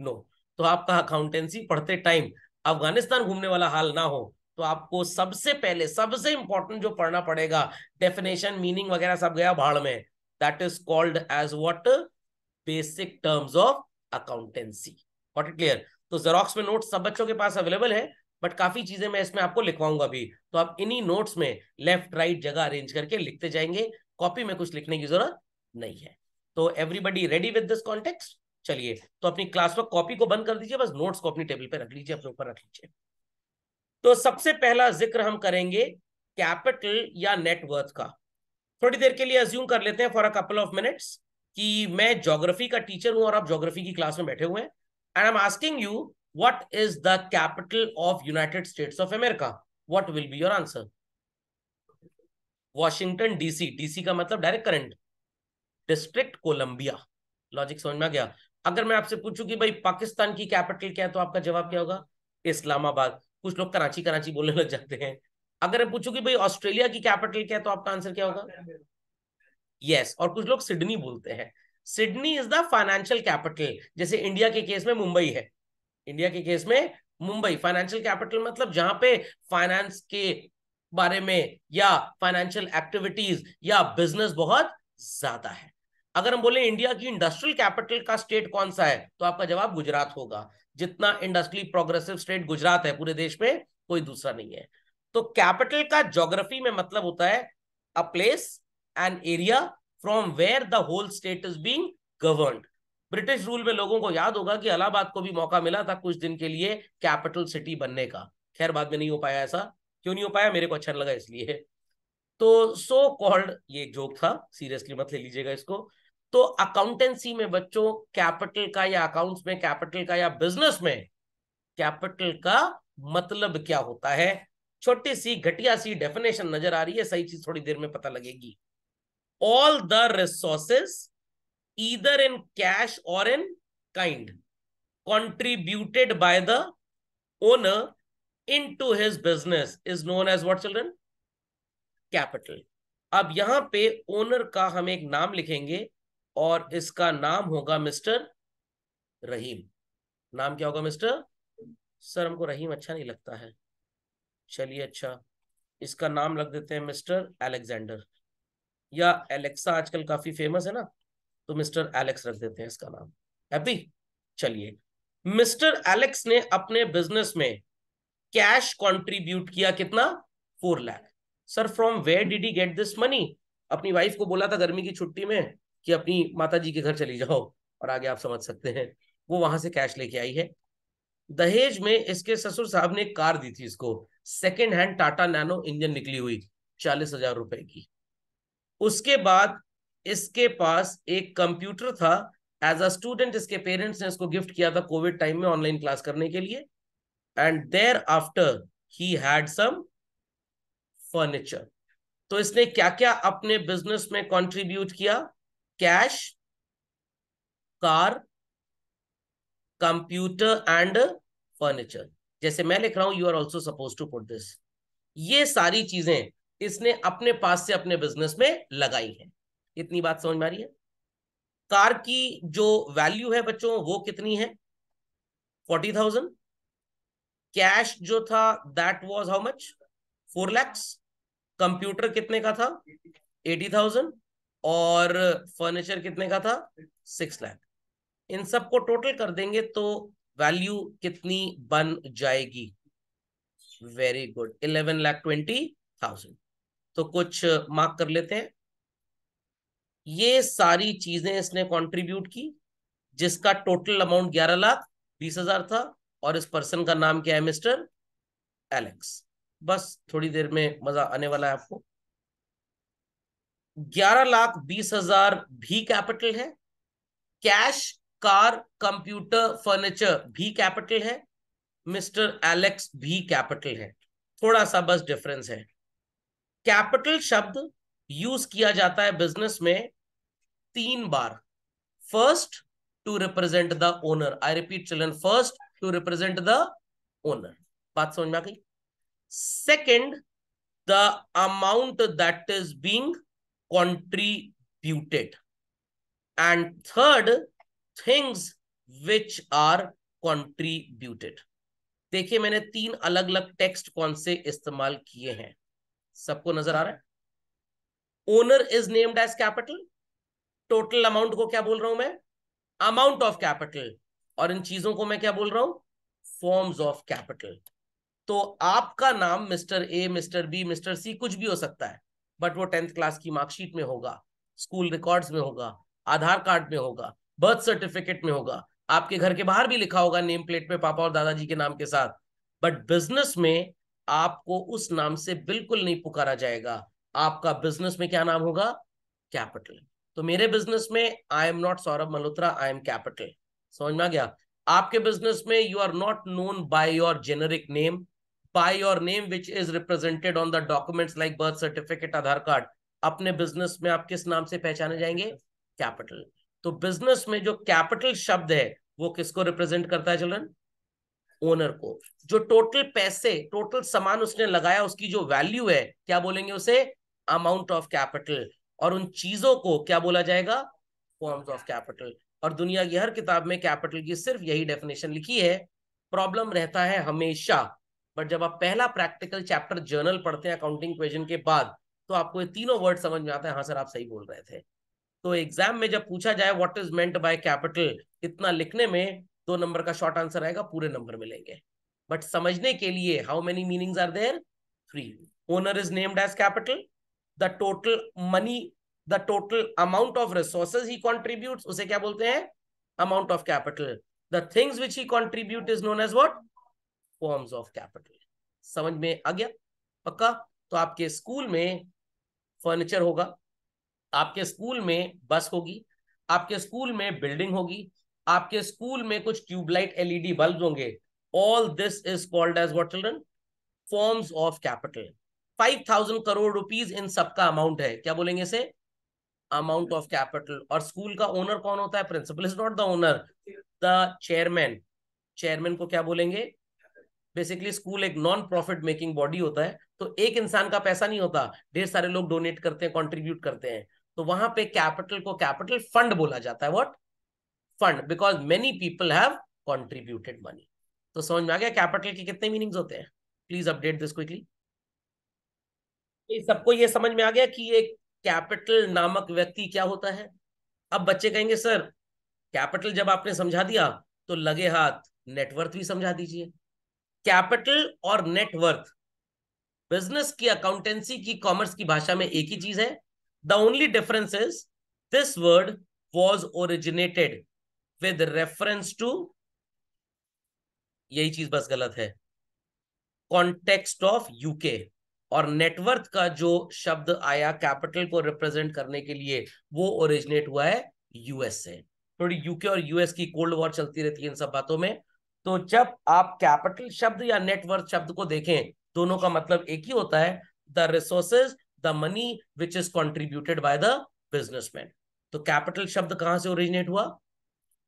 नो। तो आपका अकाउंटेंसी पढ़ते टाइम अफगानिस्तान घूमने वाला हाल ना हो, तो आपको सबसे पहले सबसे इंपॉर्टेंट जो पढ़ना पड़ेगा, डेफिनेशन मीनिंग वगैरह सब गया भाड़ में, that is called as what, basic terms of accountancy. What it clear? तो जेरोक्स में नोट्स सब बच्चों के पास अवेलेबल है, बट काफी चीजें मैं इसमें आपको लिखवाऊंगा भी, तो आप इन्हीं नोट्स में लेफ्ट राइट जगह अरेंज करके लिखते जाएंगे, कॉपी में कुछ लिखने की जरूरत नहीं है। तो everybody ready with this context? चलिए, तो अपनी क्लास वर्क कॉपी को बंद कर दीजिए, बस नोट्स को अपनी टेबल पे रख लीजिए, अपने ऊपर रख लीजिए। तो सबसे पहला जिक्र हम करेंगे कैपिटल या नेटवर्थ का। थोड़ी देर के लिए अज्यूम कर लेते हैं for a couple of minutes कि मैं ज्योग्राफी का टीचर हूं और आप ज्योग्राफी की क्लास में बैठे हुए हैं, and I am asking you what is the capital of United States of America. What will be your answer? Washington DC. DC का मतलब direct current, district Columbia. Logic समझ में आ गया? अगर मैं आपसे पूछूं कि भाई पाकिस्तान की कैपिटल क्या है, तो आपका जवाब क्या होगा? इस्लामाबाद। कुछ लोग कराची कराची बोलने लग जाते हैं। अगर मैं पूछूं कि भाई ऑस्ट्रेलिया की कैपिटल क्या है, तो आपका आंसर क्या होगा? यस। और कुछ लोग सिडनी बोलते हैं। Sydney is the financial capital, जैसे इंडिया के केस में मुंबई है। इंडिया के केस में मुंबई फाइनेंशियल कैपिटल, मतलब जहां पे फाइनेंस के बारे में या फाइनेंशियल एक्टिविटीज या बिजनेस बहुत ज्यादा है। अगर हम बोले इंडिया की इंडस्ट्रियल कैपिटल का स्टेट कौन सा है, तो आपका जवाब गुजरात होगा। जितना इंडस्ट्रियल प्रोग्रेसिव स्टेट गुजरात है पूरे देश में, कोई दूसरा नहीं है। तो कैपिटल का ज्योग्राफी में मतलब होता है a place an area from where the whole state is being governed. British rule में लोगों को याद होगा कि इलाहाबाद को भी मौका मिला था कुछ दिन के लिए कैपिटल सिटी बनने का, खैर बाद में नहीं हो पाया। ऐसा क्यों नहीं हो पाया? मेरे को अच्छा लगा इसलिए। तो सो कॉल्ड, ये एक जोक था, सीरियसली मत ले लीजिएगा इसको। तो अकाउंटेंसी में बच्चों कैपिटल का या अकाउंट्स में कैपिटल का या बिजनेस में कैपिटल का मतलब क्या होता है? छोटी सी घटिया सी डेफिनेशन नजर आ रही है, सही चीज थोड़ी देर में पता लगेगी। All the resources either in cash or in kind contributed by the owner into his business is known as what children? Capital. अब यहां पे ओनर का हम एक नाम लिखेंगे और इसका नाम होगा मिस्टर रहीम। नाम क्या होगा? मिस्टर, सर हमको रहीम अच्छा नहीं लगता है। चलिए अच्छा, इसका नाम रख देते हैं मिस्टर अलेक्जेंडर, या एलेक्सा आजकल काफी फेमस है ना, तो मिस्टर एलेक्स रख देते हैं इसका नाम। हैप्पी? चलिए, मिस्टर एलेक्स ने अपने बिजनेस में कैश कंट्रीब्यूट किया, कितना? 4 lakh. Sir from where did he get this money? अपनी वाइफ को बोला था गर्मी की छुट्टी में कि अपनी माता जी के घर चली जाओ, और आगे आप समझ सकते हैं, वो वहां से कैश लेके आई है। दहेज में इसके ससुर साहब ने एक कार दी थी इसको, second hand Tata nano engine निकली हुई, 40,000 रुपए की। उसके बाद इसके पास एक कंप्यूटर था, एज अ स्टूडेंट इसके पेरेंट्स ने इसको गिफ्ट किया था कोविड टाइम में ऑनलाइन क्लास करने के लिए। And there after he had some furniture. तो इसने क्या क्या अपने बिजनेस में कंट्रीब्यूट किया? Cash, car, computer and furniture. जैसे मैं लिख रहा हूं, you are also suppose to put this. ये सारी चीजें इसने अपने पास से अपने बिजनेस में लगाई हैं। इतनी बात समझ में आ रही है? कार की जो वैल्यू है बच्चों वो कितनी है? 40,000। कैश जो था that was how much? 4 lakhs। Computer कितने का था? 80,000। और फर्नीचर कितने का था? 6 लाख। इन सबको टोटल कर देंगे तो वैल्यू कितनी बन जाएगी? Very good, 11,20,000। तो कुछ मार्क कर लेते हैं। ये सारी चीजें इसने कंट्रीब्यूट की, जिसका टोटल अमाउंट 11,20,000 था, और इस पर्सन का नाम क्या है? Mister Alex. बस थोड़ी देर में मजा आने वाला है आपको। 11,20,000 भी कैपिटल है, कैश, कार, कंप्यूटर, फर्नीचर भी कैपिटल है, मिस्टर एलेक्स भी कैपिटल है। थोड़ा सा बस डिफरेंस है। कैपिटल शब्द यूज किया जाता है बिजनेस में 3 बार। First, to represent the owner. I repeat children, first to represent the owner. बात समझ में आ गई? Second, the amount that is being contributed, and third, things which are contributed. देखिए मैंने 3 अलग अलग टेक्स्ट कौन से इस्तेमाल किए हैं, सबको नजर आ रहा है? Owner is named as capital, total amount को क्या बोल रहा हूं मैं? Amount of capital. और इन चीजों को मैं क्या बोल रहा हूं? Forms of capital. तो आपका नाम mister A, mister B, mister C कुछ भी हो सकता है, बट वो 10th क्लास की मार्कशीट में होगा, स्कूल रिकॉर्ड्स में होगा, आधार कार्ड में होगा, बर्थ सर्टिफिकेट में होगा, आपके घर के बाहर भी लिखा होगा नेम प्लेट पे पापा और दादाजी के नाम के साथ। बट बिजनेस में आपको उस नाम से बिल्कुल नहीं पुकारा जाएगा। आपका बिजनेस में क्या नाम होगा? कैपिटल। तो मेरे बिजनेस में I am not Saurabh Malhotra, I am capital. समझ में आ गया? आपके बिजनेस में you are not known by your generic name, by your name which is represented on the documents like birth certificate, Aadhaar card. अपने बिजनेस में आप किस नाम से पहचाने जाएंगे? कैपिटल। तो बिजनेस में जो कैपिटल शब्द है वो किसको रिप्रेजेंट करता है चिल्ड्रन? ओनर को। जो टोटल पैसे, टोटल सामान उसने लगाया, उसकी जो वैल्यू है, क्या बोलेंगे उसे? Amount of capital. और उन चीजों को क्या बोला जाएगा? Forms of capital. और दुनिया की हर किताब में कैपिटल की सिर्फ यही डेफिनेशन लिखी है। प्रॉब्लम रहता है हमेशा, बट जब आप पहला प्रैक्टिकल चैप्टर जर्नल पढ़ते हैं अकाउंटिंग इक्वेशन के बाद, तो आपको ये तीनों वर्ड समझ में आता है। हाँ सर आप सही बोल रहे थे। तो एग्जाम में जब पूछा जाए what is meant by capital, इतना लिखने में 2 नंबर का शॉर्ट आंसर आएगा, पूरे नंबर मिलेंगे। बट समझने के लिए how many meanings are there? 3। Owner is named as capital, the total money, the total amount of resources he contributes, उसे क्या बोलते हैं? Amount of capital. The things which he contribute is known as what? Forms of capital. समझ में आ गया? पक्का? तो आपके स्कूल में फर्नीचर होगा, आपके स्कूल में बस होगी, आपके स्कूल में बिल्डिंग होगी, आपके स्कूल में कुछ ट्यूबलाइट एलईडी बल्ब होंगे। All this is called as what children? Forms of capital. 5,000 crore rupees इन सबका अमाउंट है, क्या बोलेंगे इसे? Amount of capital. और स्कूल का ओनर कौन होता है? Principal is not the owner, the chairman. Chairman को क्या बोलेंगे? बेसिकली स्कूल एक नॉन प्रॉफिट मेकिंग बॉडी होता है, तो एक इंसान का पैसा नहीं होता, ढेर सारे लोग डोनेट करते हैं, कंट्रीब्यूट करते हैं। तो वहां पे कैपिटल को कैपिटल फंड बोला जाता है। What? Fund, because many people have contributed money. तो समझ में आ गया कैपिटल के कितने मीनिंग्स होते हैं? Please update this quickly. सबको ये समझ में आ गया कि एक कैपिटल नामक व्यक्ति क्या होता है? अब बच्चे कहेंगे सर कैपिटल जब आपने समझा दिया तो लगे हाथ नेटवर्थ भी समझा दीजिए। कैपिटल और नेटवर्थ बिजनेस की, अकाउंटेंसी की, कॉमर्स की भाषा में एक ही चीज है। The only difference is this word was originated with reference to, यही चीज बस गलत है, कॉन्टेक्स्ट ऑफ यूके। और नेटवर्थ का जो शब्द आया कैपिटल को रिप्रेजेंट करने के लिए, वो ओरिजिनेट हुआ है यूएस से। थोड़ी यूके और यूएस की कोल्ड वॉर चलती रहती है इन सब बातों में। तो जब आप कैपिटल शब्द या नेटवर्थ शब्द को देखें, दोनों का मतलब एक ही होता है, the resources, the money which is contributed by the businessman. तो कैपिटल शब्द कहां से ओरिजिनेट हुआ?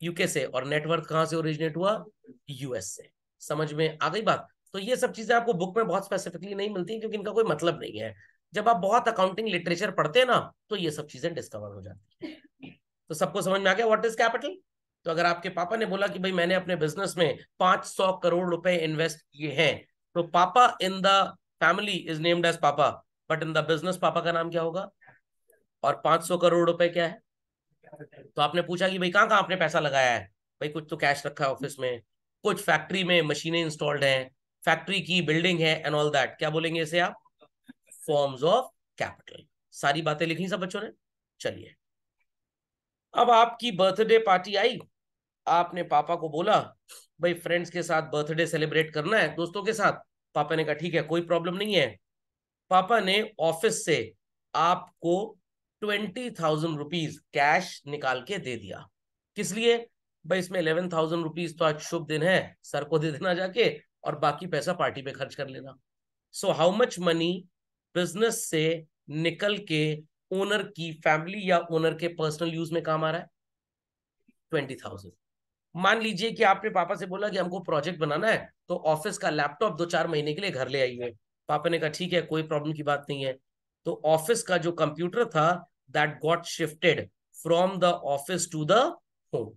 यूके से। और नेटवर्थ कहां से ओरिजिनेट हुआ? यूएस से। समझ में आ गई बात? तो ये सब चीजें आपको बुक में बहुत स्पेसिफिकली नहीं मिलती, क्योंकि इनका कोई मतलब नहीं है। जब आप बहुत अकाउंटिंग लिटरेचर पढ़ते हैं ना, तो ये सब चीजें डिस्कवर हो जाती है। तो सबको समझ में आ गया व्हाट इज कैपिटल? तो अगर आपके पापा ने बोला कि भाई मैंने अपने बिजनेस में 500 करोड़ रुपए इन्वेस्ट किए हैं, तो papa in the family is named as papa, but in the business पापा का नाम क्या होगा? और 500 करोड़ रुपए क्या है? तो आपने पूछा कि भाई कहाँ कहाँ आपने पैसा लगाया है? भाई कुछ तो कैश रखा है ऑफिस में, कुछ फैक्ट्री में मशीनें इंस्टॉल्ड हैं, फैक्ट्री की बिल्डिंग है एंड ऑल दैट। क्या बोलेंगे इसे आप? Forms of capital. सारी बातें लिखी सब बच्चों ने? चलिए, अब आपकी बर्थडे पार्टी आई, आपने पापा को बोला भाई फ्रेंड्स के साथ बर्थडे सेलिब्रेट करना है, दोस्तों के साथ। पापा ने कहा ठीक है कोई प्रॉब्लम नहीं है। पापा ने ऑफिस से आपको 20,000 रुपीज कैश निकाल के दे दिया। किस लिए? भाई इसमें 11,000 रुपीज तो आज शुभ दिन है, सर को दे देना जाके, और बाकी पैसा पार्टी पे खर्च कर लेना। So how much money business से निकल के ओनर की फैमिली या ओनर के पर्सनल यूज में काम आ रहा है? 20,000। मान लीजिए कि आपने पापा से बोला कि हमको प्रोजेक्ट बनाना है, तो ऑफिस का लैपटॉप 2-4 महीने के लिए घर ले आइए। पापा ने कहा ठीक है कोई प्रॉब्लम की बात नहीं है। तो ऑफिस का जो कंप्यूटर था, that got shifted from the office to the home.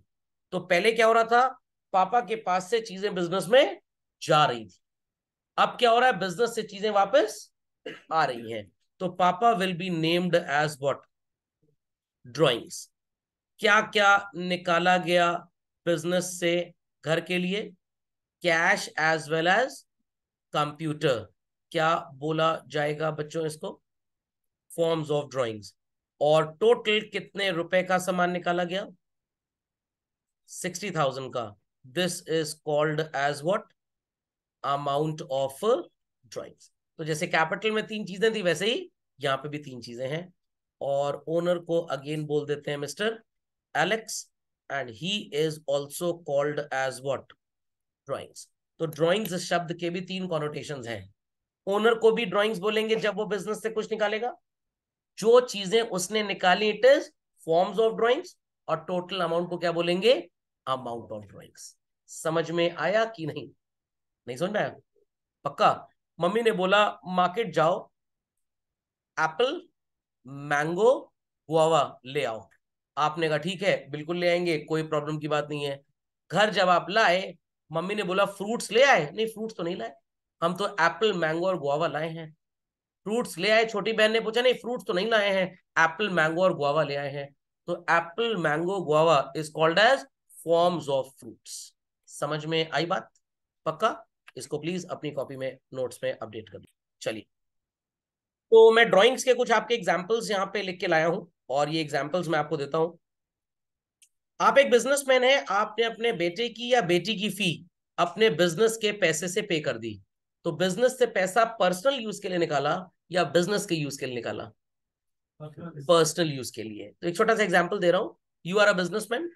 तो पहले क्या हो रहा था? पापा के पास से चीजें बिजनेस में जा रही थी। अब क्या हो रहा है, बिजनेस से चीजें वापस आ रही हैं, तो papa will be named as what, drawings. क्या क्या निकाला गया बिजनेस से घर के लिए, cash as well as computer. क्या बोला जाएगा बच्चों इसको, फॉर्म्स ऑफ ड्राइंग्स। और टोटल कितने रुपए का सामान निकाला गया, 60,000 का। This is called as what, amount of drawings. तो जैसे कैपिटल में तीन चीजें थी, वैसे ही यहां पे भी तीन चीजें हैं। और ओनर को अगेन बोल देते हैं mister Alex, and he is also called as what, drawings. तो ड्राइंग्स शब्द के भी तीन कॉनोटेशंस हैं। ओनर को भी ड्राइंग्स बोलेंगे जब वो बिजनेस से कुछ निकालेगा, जो चीजें उसने निकाली it is forms of drawings, और टोटल अमाउंट को क्या बोलेंगे, अमाउंट ऑफ ड्राइंग्स। समझ में आया कि नहीं, नहीं समझ में आया, पक्का। मम्मी ने बोला मार्केट जाओ, एप्पल, मैंगो, गुआवा ले आओ। आपने कहा ठीक है बिल्कुल ले आएंगे, कोई प्रॉब्लम की बात नहीं है। घर जब आप लाए, मम्मी ने बोला फ्रूट्स ले आए, नहीं फ्रूट्स तो नहीं लाए, हम तो एप्पल मैंगो और गुआवा लाए हैं। फ्रूट्स ले आए, छोटी बहन ने पूछा नहीं फ्रूट्स तो नहीं लाए हैं, एप्पल मैंगो और गुआवा ले आए हैं। तो apple mango guava is called as forms of fruits. समझ में आई बात, पक्का। इसको प्लीज अपनी कॉपी में नोट्स में अपडेट कर लो। चलिए, तो मैं ड्राइंग्स के कुछ आपके एग्जाम्पल्स यहाँ पे लिख के लाया हूं, और ये एग्जाम्पल्स मैं आपको देता हूं। आप एक बिजनेसमैन है, आपने अपने बेटे की या बेटी की फी अपने बिजनेस के पैसे से पे कर दी। तो बिजनेस से पैसा पर्सनल यूज के लिए निकाला या बिजनेस के यूज के लिए निकाला, पर्सनल यूज के लिए। तो एक छोटा सा एग्जांपल दे रहा हूं। यू आर अ बिजनेसमैन,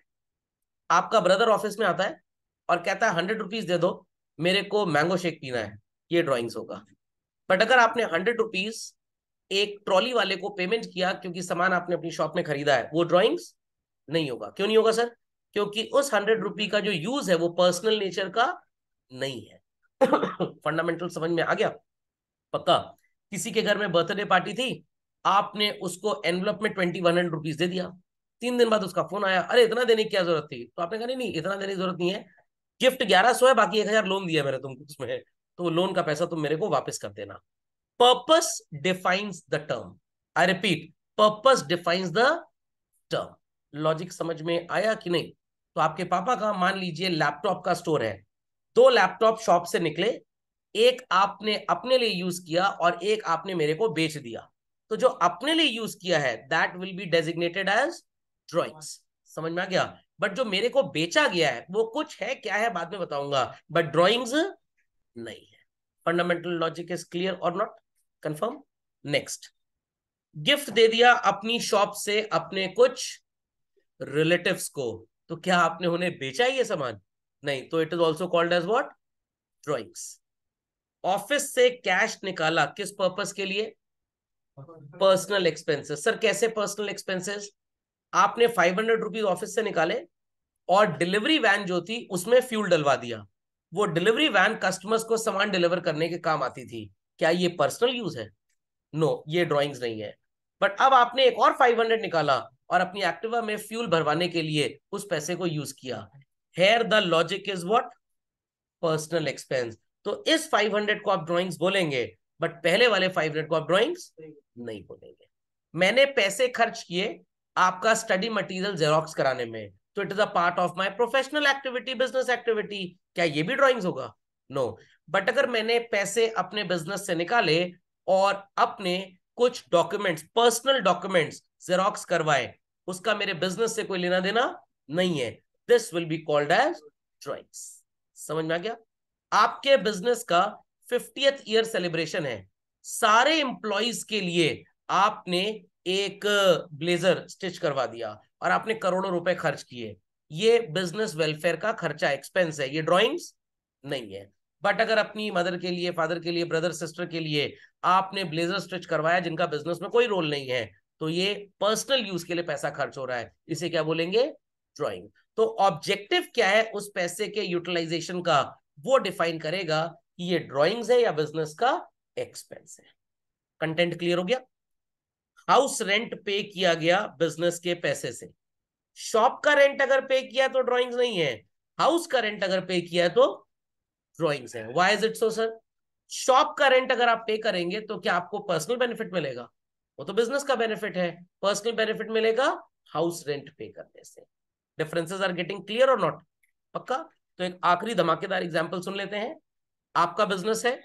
आपका ब्रदर ऑफिस में आता है और कहता है 100 रुपीज दे दो, मेरे को मैंगो शेक पीना है। ये ड्राइंग्स होगा। बट अगर आपने 100 रुपीज एक ट्रॉली वाले को पेमेंट किया क्योंकि सामान आपने अपनी शॉप में खरीदा है, वो ड्राइंग्स नहीं होगा। क्यों नहीं होगा सर, क्योंकि उस 100 रुपी का जो यूज है वो पर्सनल नेचर का नहीं है। फंडामेंटल समझ में आ गया, पक्का। किसी के घर में बर्थडे पार्टी थी, आपने उसको एनवलप में 2100 रुपीज दे दिया। 3 दिन बाद उसका फोन आया, अरे इतना देने की क्या जरूरत थी, तो आपने कहा नहीं नहीं इतना देने की जरूरत नहीं है, गिफ्ट 1100 है, बाकी 1000 लोन दिया मैंने तुमको उसमें, तो लोन का पैसा तुम मेरे को वापस कर देना। Purpose defines the term, I repeat, purpose defines the term. Logic समझ में आया कि नहीं। तो आपके पापा का मान लीजिए लैपटॉप का स्टोर है, 2 लैपटॉप शॉप से निकले, एक आपने अपने लिए यूज किया और एक आपने मेरे को बेच दिया। तो जो अपने लिए यूज किया है that will be designated as drawings. समझ में आ गया। बट जो मेरे को बेचा गया है वो कुछ है, क्या है बाद में बताऊंगा, बट ड्राइंग्स नहीं है। फंडामेंटल लॉजिक इज क्लियर और नॉट, कंफर्म। नेक्स्ट, गिफ्ट दे दिया अपनी शॉप से अपने कुछ रिलेटिव्स को, तो क्या आपने उन्हें बेचा ही ये सामान, नहीं, तो it is also called as what, drawings. Office से कैश निकाला किस पर्पस के लिए, पर्सनल एक्सपेंसेस। सर कैसे पर्सनल एक्सपेंसेस, आपने 500 रुपीज ऑफिस से निकाले और डिलीवरी वैन जो थी उसमें फ्यूल डलवा दिया। वो डिलीवरी वैन कस्टमर्स को सामान डिलीवर करने के काम आती थी, क्या ये पर्सनल यूज है, नो, ये ड्राइंग्स नहीं है। बट अब आपने एक और 500 निकाला और अपनी एक्टिवा में फ्यूल भरवाने के लिए उस पैसे को यूज किया। Here the logic is what, personal expense. तो इस 500 को आप ड्राइंग्स बोलेंगे, बट पहले वाले 500 को आप ड्राइंग्स नहीं बोलेंगे। मैंने पैसे खर्च किए आपका स्टडी मटेरियल जेरोक्स कराने में, तो it is a part of my professional activity, business activity, क्या ये भी ड्राइंग्स होगा, नो। बट अगर मैंने पैसे अपने बिजनेस से निकाले और अपने कुछ डॉक्यूमेंट्स, पर्सनल डॉक्यूमेंट्स जेरोक्स करवाए, उसका मेरे बिजनेस से कोई लेना देना नहीं है, this will be called as drawings. समझ में आ गया। आपके बिजनेस का 50th ईयर सेलिब्रेशन है, सारे एम्प्लॉइज के लिए आपने एक ब्लेजर स्टिच करवा दिया और आपने करोड़ों रुपए खर्च किए, ये बिजनेस वेलफेयर का खर्चा, एक्सपेंस है, ये ड्राइंग्स नहीं है। बट अगर अपनी मदर के लिए, फादर के लिए, ब्रदर सिस्टर के लिए आपने ब्लेजर स्टिच करवाया जिनका बिजनेस में कोई रोल नहीं है, तो ये पर्सनल यूज के लिए पैसा खर्च हो रहा है, इसे क्या बोलेंगे, ड्राइंग। तो ऑब्जेक्टिव क्या है उस पैसे के यूटिलाइजेशन का, वो डिफाइन करेगा कि ये ड्राइंग्स है या बिजनेस का एक्सपेंस है। कंटेंट क्लियर हो गया। हाउस रेंट पे किया गया बिजनेस के पैसे से, शॉप का रेंट अगर पे किया तो ड्राइंग्स नहीं है, हाउस का रेंट अगर पे किया है तो ड्रॉइंग्स है। Why is it so sir? Shop का रेंट अगर आप पे करेंगे तो क्या आपको पर्सनल बेनिफिट मिलेगा? वो तो बिजनेस का बेनिफिट है। पर्सनल बेनिफिट मिलेगा हाउस रेंट पे करने से। डिफरेंसेस आर गेटिंग क्लियर और नॉट? पक्का? तो एक आखिरी धमाकेदार एग्जांपल सुन लेते हैं। आपका बिजनेस है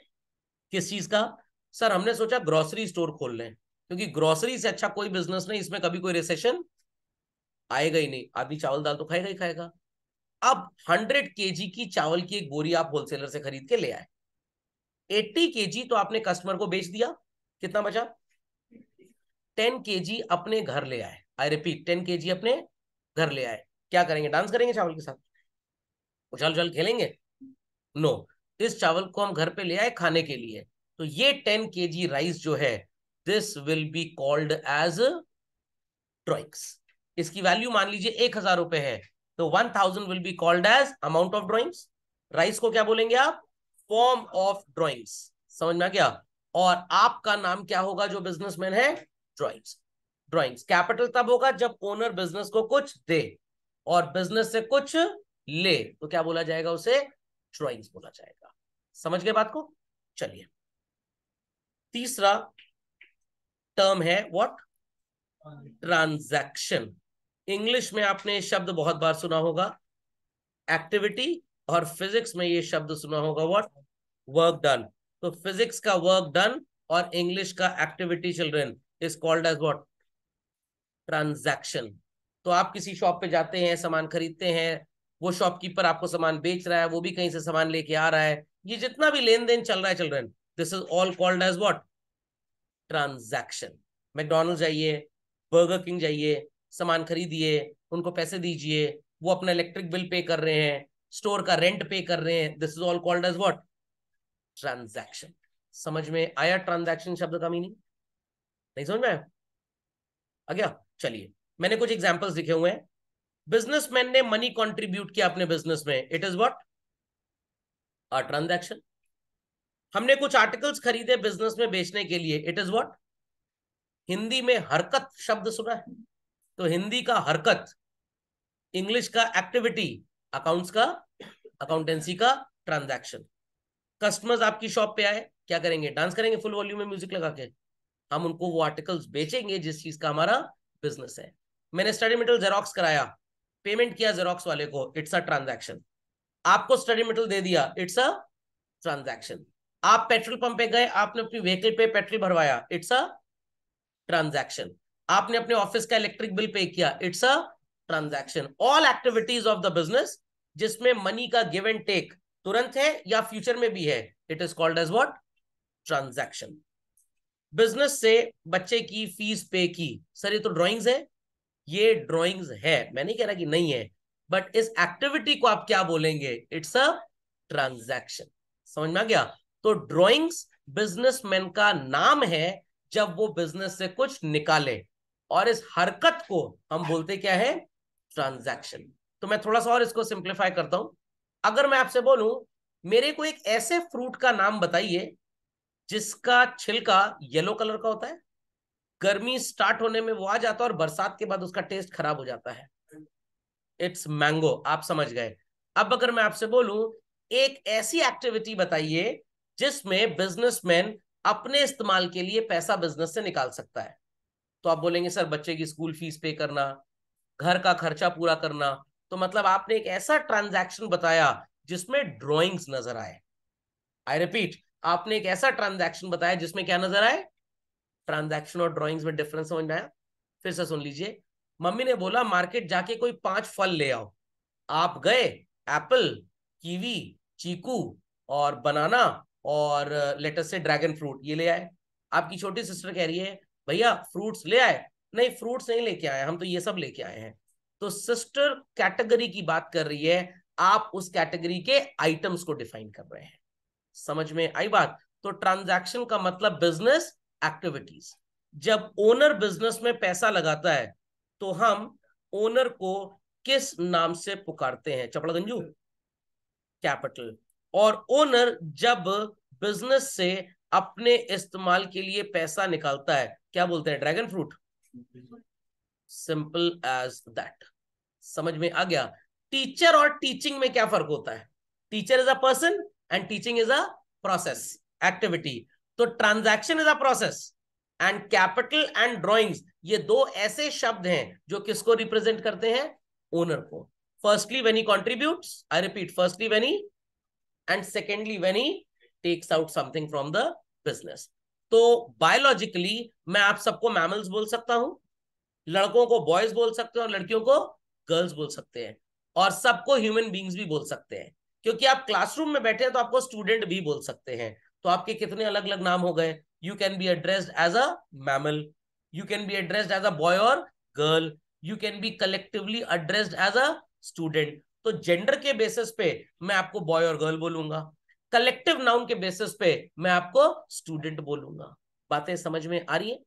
किस चीज का? सर हमने सोचा ग्रोसरी स्टोर खोल लें, क्योंकि ग्रोसरी से अच्छा कोई बिजनेस नहीं, इसमें कभी कोई रिसेशन आएगा ही नहीं, आदमी चावल दाल तो खाएगा ही खाएगा। अब 100 kg की चावल की एक बोरी आप होलसेलर से खरीद के ले आए, 80 kg तो आपने कस्टमर को बेच दिया, कितना बचा? 10 kg अपने घर ले आए। आई रिपीट, 10 kg अपने घर ले आए। क्या करेंगे? डांस करेंगे चावल के साथ? उछल उछल खेलेंगे? नो। इस चावल को हम घर पे ले आए खाने के लिए, तो ये 10 kg राइस जो है, this will be called as drawings. इसकी वैल्यू मान लीजिए 1,000 रुपए है, तो 1,000 will be called as amount of drawings. Rice को क्या बोलेंगे आप? Form of drawings. समझ में आ गया? और आपका नाम क्या होगा जो बिजनेसमैन है? ड्रॉइंग्स। ड्रॉइंग्स कैपिटल तब होगा जब ओनर बिजनेस को कुछ दे और बिजनेस से कुछ ले, तो क्या बोला जाएगा? उसे ड्रॉइंग्स बोला जाएगा। समझ गए बात को? चलिए, तीसरा टर्म है व्हाट? ट्रांजैक्शन। इंग्लिश में आपने शब्द बहुत बार सुना होगा एक्टिविटी, और फिजिक्स में ये शब्द सुना होगा व्हाट? Work done. तो फिजिक्स का वर्क डन और इंग्लिश का activity children is called as what? Transaction. तो आप किसी शॉप पे जाते हैं, सामान खरीदते हैं, वो शॉपकीपर आपको सामान बेच रहा है, वो भी कहीं से सामान लेके आ रहा है, ये जितना भी लेन देन चल रहा है children, this is all called as what? Transaction. McDonald जाइए, बर्गर किंग जाइए, सामान खरीदिए, उनको पैसे दीजिए, वो अपना इलेक्ट्रिक बिल पे कर रहे हैं, स्टोर का रेंट पे कर रहे हैं, this is all called as what? Transaction. समझ में आया ट्रांजैक्शन शब्द का मीनिंग? नहीं समझ में आया? आ गया? चलिए, मैंने कुछ एग्जांपल्स लिखे हुए हैं। बिजनेसमैन ने मनी कंट्रीब्यूट किया अपने बिजनेस में, it is what? A transaction. हमने कुछ आर्टिकल्स खरीदे बिजनेस में बेचने के लिए, इट इज व्हाट? हिंदी में हरकत शब्द सुना है? तो हिंदी का हरकत, इंग्लिश का एक्टिविटी, अकाउंट्स का अकाउंटेंसी का ट्रांजैक्शन। कस्टमर्स आपकी शॉप पे आए, क्या करेंगे? डांस करेंगे फुल वॉल्यूम में म्यूजिक लगा के। हम उनको वो आर्टिकल्स बेचेंगे जिस चीज का हमारा बिजनेस है। मैंने स्टडी मटेरियल जेरोक्स कराया, पेमेंट किया जेरोक्स वाले को, इट्स अ ट्रांजैक्शन। आपको स्टडी मटेरियल दे दिया, इट्स अ ट्रांजैक्शन। आप पेट्रोल पंप पे गए, आपने अपनी व्हीकल पे पेट्रोल भरवाया, इट्स अ ट्रांजैक्शन। आपने अपने ऑफिस का इलेक्ट्रिक बिल पे किया, it's a transaction. All activities of the business जिसमें मनी का गिव एंड टेक तुरंत है या फ्यूचर में भी है, it is called as what? Transaction. Business से बच्चे की फीस पे की, सर ये तो ड्राइंग्स है। ये ड्राइंग्स है, मैं नहीं कह रहा कि नहीं है, बट इस एक्टिविटी को आप क्या बोलेंगे? It's a transaction. समझ में आ गया? तो ड्राइंग्स बिजनेसमैन का नाम है जब वो बिजनेस से कुछ निकाले, और इस हरकत को हम बोलते क्या है? ट्रांजैक्शन। तो मैं थोड़ा सा और इसको सिंप्लीफाई करता हूं। अगर मैं आपसे बोलूं मेरे को एक ऐसे फ्रूट का नाम बताइए जिसका छिलका येलो कलर का होता है, गर्मी स्टार्ट होने में वो आ जाता है और बरसात के बाद उसका टेस्ट खराब हो जाता है, इट्स मैंगो। आप समझ गए? अब अगर मैं आपसे बोलूं एक ऐसी एक्टिविटी बताइए जिसमें बिजनेसमैन अपने इस्तेमाल के लिए पैसा बिजनेस से निकाल सकता है, तो आप बोलेंगे सर बच्चे की स्कूल फीस पे करना, घर का खर्चा पूरा करना। तो मतलब आपने एक ऐसा ट्रांजैक्शन बताया जिसमें ड्रॉइंग्स नजर आए। आई रिपीट, आपने एक ऐसा ट्रांजैक्शन बताया जिसमें क्या नजर आए? ट्रांजैक्शन और ड्राइंग्स में डिफरेंस समझ में आया? फिर से सुन लीजिए। मम्मी ने बोला मार्केट जाके कोई 5 फल ले आओ। आप गए, एप्पल, कीवी, चीकू और बनाना और लेट्स से ड्रैगन फ्रूट ये ले आए। आपकी छोटी सिस्टर कह रही है भैया फ्रूट्स ले आए? नहीं फ्रूट्स नहीं लेके आए, हम तो ये सब लेके आए हैं। तो सिस्टर कैटेगरी की बात कर रही है, आप उस कैटेगरी के आइटम्स को डिफाइन कर रहे हैं। समझ में आई बात? तो ट्रांजैक्शन का मतलब बिजनेस एक्टिविटीज। जब ओनर बिजनेस में पैसा लगाता है तो हम ओनर को किस नाम से पुकारते हैं? चपड़गंजू, कैपिटल। और ओनर जब बिजनेस से अपने इस्तेमाल के लिए पैसा निकालता है क्या बोलते हैं? Dragon fruit. Simple as that. समझ में आ गया? टीचर और टीचिंग में क्या फर्क होता है? Teacher is a person and teaching is a process, activity. तो transaction is a process and capital and drawings, ये दो ऐसे शब्द हैं जो किसको रिप्रेजेंट करते हैं? ओनर को। Firstly when he contributes, I repeat, firstly when he, and secondly when he takes out something from the business. तो बायोलॉजिकली मैं आप सबको मैमल्स बोल सकता हूं, लड़कों को बॉयज बोल सकते हैं और लड़कियों को गर्ल्स बोल सकते हैं, और सबको ह्यूमन बींग्स भी बोल सकते हैं। क्योंकि आप क्लासरूम में बैठे हैं तो आपको स्टूडेंट भी बोल सकते हैं। तो आपके कितने अलग अलग नाम हो गए? You can be addressed as a mammal, you can be addressed as a boy और girl, you can be collectively addressed as a student. तो जेंडर के बेसिस पे मैं आपको बॉय और गर्ल बोलूंगा, कलेक्टिव नाउन के बेसिस पे मैं आपको स्टूडेंट बोलूंगा। बातें समझ में आ रही है?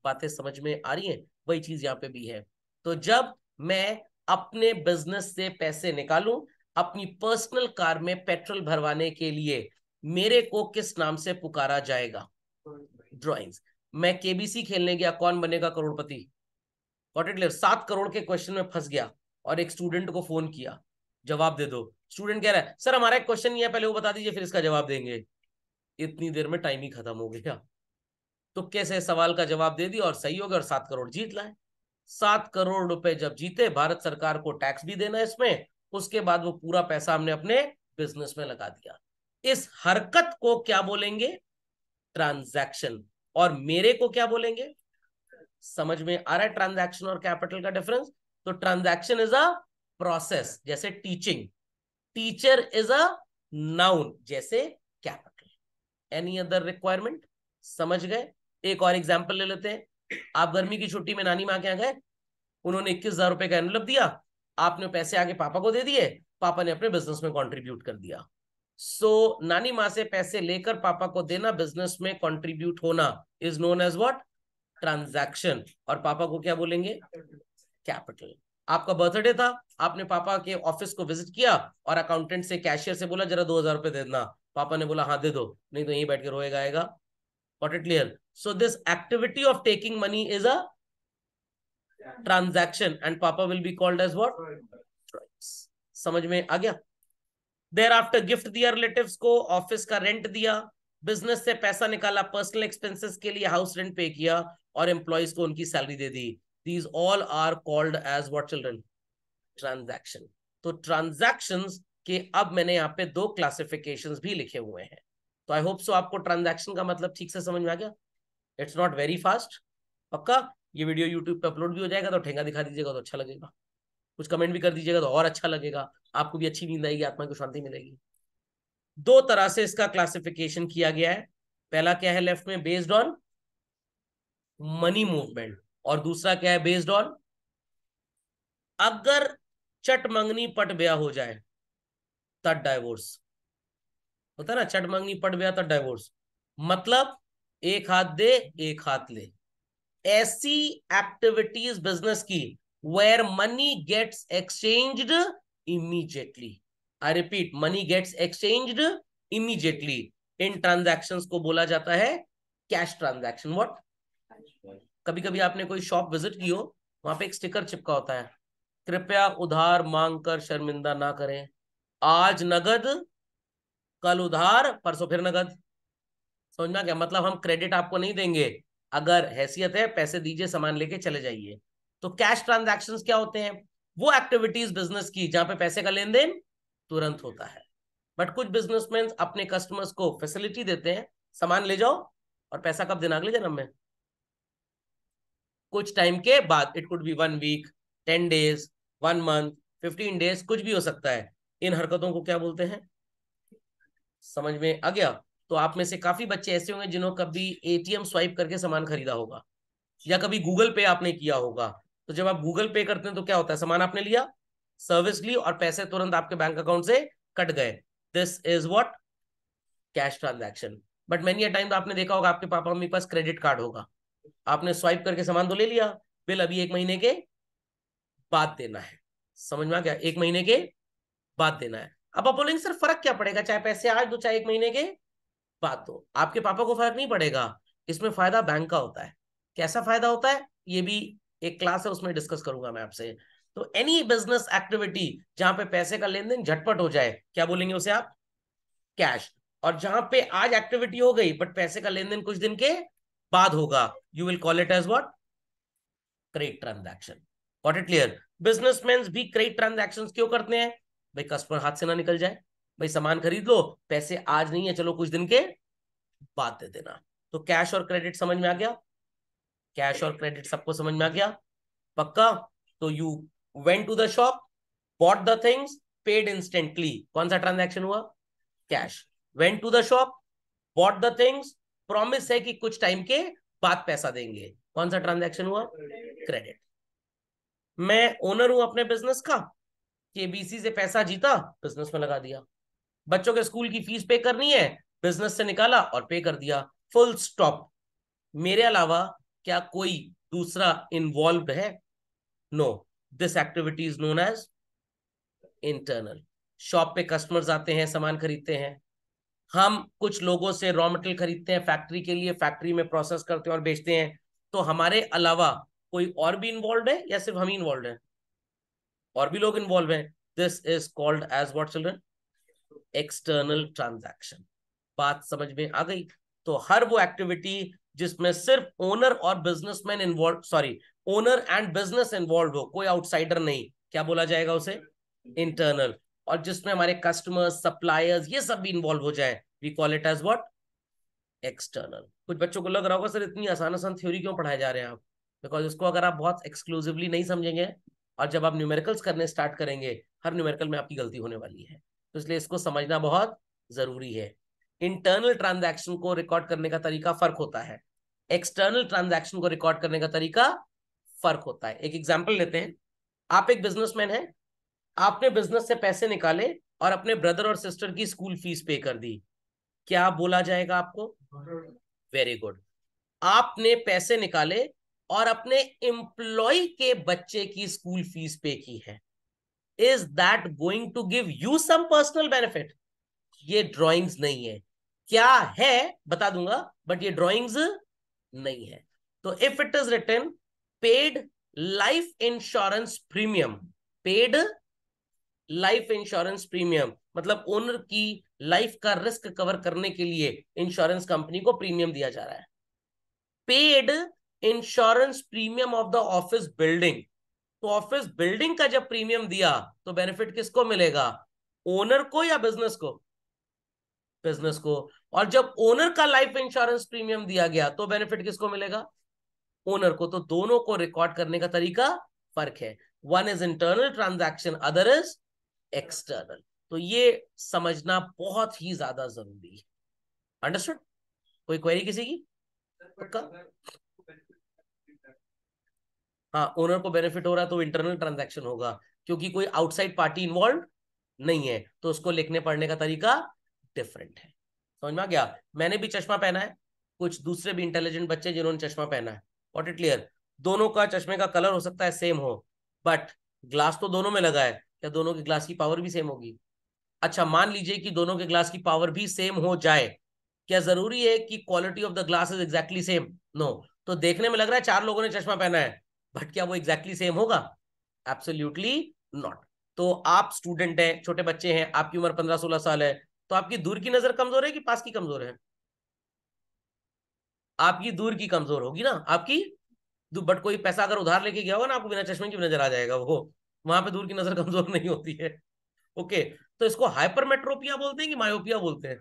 बातें समझ में आ रही हैं? वही चीज यहाँ पे भी है। तो जब मैं अपने बिजनेस से पैसे निकालूं, अपनी पर्सनल कार में पेट्रोल भरवाने के लिए मेरे को किस नाम से पुकारा जाएगा? ड्राइंग्स। मैं केबीसी खेलने गया, Kaun Banega Crorepati? Got it clear? 7 crore के क्वेश्चन में फंस गया और एक स्टूडेंट को फोन किया, जवाब दे दो। स्टूडेंट कह रहा है सर हमारा एक क्वेश्चन नहीं है, पहले वो बता दीजिए फिर इसका जवाब देंगे। इतनी देर में टाइम ही खत्म हो गया। तो कैसे सवाल का जवाब दे दिया और सही हो गया और 7 करोड़ जीत लाए। 7 करोड़ रुपए जब जीते, भारत सरकार को टैक्स भी देना इसमें, उसके बाद वो पूरा पैसा हमने अपने बिजनेस में लगा दिया। इस हरकत को क्या बोलेंगे? ट्रांजैक्शन। और मेरे को क्या बोलेंगे? समझ में आ रहा है ट्रांजैक्शन और कैपिटल का डिफरेंस? तो ट्रांजैक्शन इज अ प्रोसेस जैसे teaching, teacher is a noun जैसे कैपिटल। Any other requirement? समझ गए? एक और एग्जांपल ले लेते हैं। आप गर्मी की छुट्टी में नानी माँ के यहाँ गए, उन्होंने 21,000 रुपए का एनवलप दिया, आपने पैसे आगे पापा को दे दिए, पापा ने अपने बिजनेस में कंट्रीब्यूट कर दिया। सो नानी माँ से पैसे लेकर पापा को देना, बिजनेस में कंट्रीब्यूट होना, is known as what? Transaction. और पापा को क्या बोलेंगे? कैपिटल। आपका बर्थडे था, आपने पापा के ऑफिस को विजिट किया और अकाउंटेंट से, कैशियर से बोला जरा 2,000 रुपए दे देना। पापा ने बोला हाँ दे दो, नहीं तो यहीं बैठ के रोएगा आएगा। Got it clear? So this activity of taking money is a transaction and papa will be called as what? समझ में आ गया? Thereafter गिफ्ट दिया रिलेटिव्स को, ऑफिस का रेंट दिया, बिजनेस से पैसा निकाला, पर्सनल एक्सपेंसेस के लिए हाउस रेंट पे किया और एम्प्लॉइज को उनकी salary they the. These all are called as what children? Transaction. तो ट्रांजैक्शंस के अब मैंने यहाँ पे 2 क्लासिफिकेशंस भी लिखे हुए हैं। तो आई होप सो आपको ट्रांजैक्शन का मतलब ठीक से समझ में आ गया। It's not very fast. पक्का? ये वीडियो यूट्यूब पे अपलोड भी हो जाएगा तो ठेंगा दिखा दीजिएगा तो अच्छा लगेगा, कुछ कमेंट भी कर दीजिएगा तो और अच्छा लगेगा, आपको भी अच्छी नींद आएगी, आत्मा को शांति मिलेगी। 2 तरह से इसका क्लासिफिकेशन किया गया है। पहला क्या है लेफ्ट में? Based on money movement. और दूसरा क्या है? बेस्ड ऑन, अगर चट मंगनी पट ब्याह हो जाए तब डाइवोर्स होता है ना, चट मंगनी पट ब्याह तब डाइवोर्स, मतलब एक हाथ दे एक हाथ ले। ऐसी एक्टिविटीज बिजनेस की where money gets exchanged immediately, I repeat, money gets exchanged immediately, इन ट्रांजैक्शंस को बोला जाता है कैश ट्रांजैक्शन। व्हाट? कभी कभी आपने कोई शॉप विजिट की हो, वहां पे एक स्टिकर चिपका होता है, कृपया उधार मांगकर शर्मिंदा ना करें, आज नगद, कल उधार, परसों फिर नगद। समझना क्या मतलब? हम क्रेडिट आपको नहीं देंगे, अगर हैसियत है पैसे दीजिए, सामान लेके चले जाइए। तो कैश ट्रांजैक्शंस क्या होते हैं? वो एक्टिविटीज बिजनेस की जहां पे पैसे का लेन देन तुरंत होता है। बट कुछ बिजनेसमैन अपने कस्टमर्स को फैसिलिटी देते हैं, सामान ले जाओ और पैसा कब देना? अगले जन्म में, कुछ टाइम के बाद। It could be 1 week, 10 days, 1 month, 15 days, कुछ भी हो सकता है। इन हरकतों को क्या बोलते हैं? समझ में आ गया? तो आप में से काफी बच्चे ऐसे होंगे जिन्होंने कभी एटीएम स्वाइप करके सामान खरीदा होगा, या कभी गूगल पे आपने किया होगा। तो जब आप गूगल पे करते हैं तो क्या होता है? सामान आपने लिया, सर्विस ली और पैसे तुरंत आपके बैंक अकाउंट से कट गए। This is what? Cash transaction. But many a time तो आपने देखा होगा आपके पापा मम्मी के पास क्रेडिट कार्ड होगा, आपने स्वाइप करके सामान तो ले लिया, बिल अभी 1 महीने के बाद देना है। समझ में आ गया? 1 महीने के बाद देना है। अब आप बोलेंगे सर फर्क क्या पड़ेगा, चाहे पैसे आज दो चाहे 1 महीने के बाद दो? आपके पापा को फर्क नहीं पड़ेगा, इसमें फायदा बैंक का होता है। कैसा फायदा होता है ये भी एक क्लास है, उसमें डिस्कस करूंगा मैं आपसे। तो एनी बिजनेस एक्टिविटी जहां पे पैसे का लेन देन झटपट हो जाए, क्या बोलेंगे उसे आप? कैश। और जहां पे आज एक्टिविटी हो गई बट पैसे का लेन देन कुछ दिन के बाद होगा, you will call it as what? Credit transaction. Got it clear? Businessman भी क्रेडिट ट्रांजैक्शन क्यों करते हैं? भाई कस्टमर हाथ से ना निकल जाए, भाई सामान खरीद लो, पैसे आज नहीं है, चलो कुछ दिन के बाद दे देना। तो कैश और क्रेडिट समझ में आ गया? कैश और क्रेडिट सबको समझ में आ गया? पक्का? तो you went to the shop, bought the things, paid instantly, कौन सा ट्रांजैक्शन हुआ? Cash. Went to the shop, bought the things, promise है कि कुछ टाइम के बाद पैसा देंगे, कौन सा ट्रांजैक्शन हुआ? क्रेडिट। मैं ओनर हूं अपने बिजनेस का, केबीसी से पैसा जीता, बिजनेस में लगा दिया। बच्चों के स्कूल की फीस पे करनी है, बिजनेस से निकाला और पे कर दिया, फुल स्टॉप। मेरे अलावा क्या कोई दूसरा इन्वॉल्व है? No. This activity is known as internal. Shop पे कस्टमर्स आते हैं, सामान खरीदते हैं, हम कुछ लोगों से रॉ मटेरियल खरीदते हैं फैक्ट्री के लिए, फैक्ट्री में प्रोसेस करते हैं और बेचते हैं। तो हमारे अलावा कोई और भी इन्वॉल्व है या सिर्फ हम ही इन्वॉल्व हैं? और भी लोग इन्वॉल्व हैं। This is called as what children? External transaction. बात समझ में आ गई? तो हर वो एक्टिविटी जिसमें सिर्फ ओनर और businessman involve, sorry, owner and business involve हो, कोई आउटसाइडर नहीं, क्या बोला जाएगा उसे? इंटरनल। और जिसमें हमारे कस्टमर्स, सप्लायर्स, ये सब भी इन्वॉल्व हो जाए, we call it as what? External. कुछ बच्चों को लग रहा होगा सर इतनी आसान आसान थ्योरी क्यों पढ़ाए जा रहे हैं आप? बिकॉज इसको अगर आप बहुत एक्सक्लूसिवली नहीं समझेंगे और जब आप न्यूमेरिकल्स करने स्टार्ट करेंगे, हर न्यूमेरिकल में आपकी गलती होने वाली है। तो इसलिए इसको समझना बहुत जरूरी है। इंटरनल ट्रांजैक्शन को रिकॉर्ड करने का तरीका फर्क होता है, एक्सटर्नल ट्रांजैक्शन को रिकॉर्ड करने का तरीका फर्क होता है। एक एग्जाम्पल लेते हैं। आप एक बिजनेसमैन है, आपने बिजनेस से पैसे निकाले और अपने ब्रदर और सिस्टर की स्कूल फीस पे कर दी, क्या बोला जाएगा आपको? Very good. आपने पैसे निकाले और अपने एम्प्लॉय के बच्चे की स्कूल फीस पे की है, is that going to give you some personal benefit? ये ड्राइंग्स नहीं है। क्या है बता दूंगा, बट ये ड्राइंग्स नहीं है। तो if it is written paid life insurance premium, paid life insurance premium मतलब ओनर की लाइफ का रिस्क कवर करने के लिए इंश्योरेंस कंपनी को प्रीमियम दिया जा रहा है। Paid insurance premium of the office building, तो ऑफिस बिल्डिंग का जब प्रीमियम दिया तो बेनिफिट किसको मिलेगा? ओनर को या बिजनेस को? बिजनेस को। और जब ओनर का लाइफ इंश्योरेंस प्रीमियम दिया गया तो बेनिफिट किसको मिलेगा? ओनर को। तो दोनों को रिकॉर्ड करने का तरीका फर्क है, one is internal transaction, other is external. तो ये समझना बहुत ही ज्यादा जरूरी है। अंडरस्टूड? कोई क्वेरी किसी की? पक्का? हाँ, ओनर को बेनिफिट हो रहा है तो इंटरनल ट्रांजैक्शन होगा, क्योंकि कोई आउटसाइड पार्टी इन्वॉल्व नहीं है, तो उसको लिखने पढ़ने का तरीका डिफरेंट है। समझ में आ गया? मैंने भी चश्मा पहना है, कुछ दूसरे भी इंटेलिजेंट बच्चे जिन्होंने चश्मा पहना है। What it clear? दोनों का चश्मे का कलर हो सकता है सेम हो, बट ग्लास तो दोनों में लगा है, क्या दोनों की ग्लास की पावर भी सेम होगी? अच्छा, मान लीजिए कि दोनों के ग्लास की पावर भी सेम हो जाए, क्या जरूरी है कि quality of the glass is exactly same? No. तो देखने में लग रहा है चार लोगों ने चश्मा पहना है, बट क्या वो एग्जैक्टली सेम होगा? Absolutely not. तो आप स्टूडेंट हैं, छोटे बच्चे हैं, आपकी उम्र 15-16 साल है, तो आपकी दूर की नजर कमजोर है कि पास की कमजोर है? आपकी दूर की कमजोर होगी ना आपकी। बट कोई पैसा अगर उधार लेके गया होगा ना, आपको बिना चश्मे की भी नजर आ जाएगा वो, वहां पे दूर की नजर कमजोर नहीं होती है। ओके। तो इसको हाइपरमेट्रोपिया बोलते हैं कि मायोपिया बोलते हैं?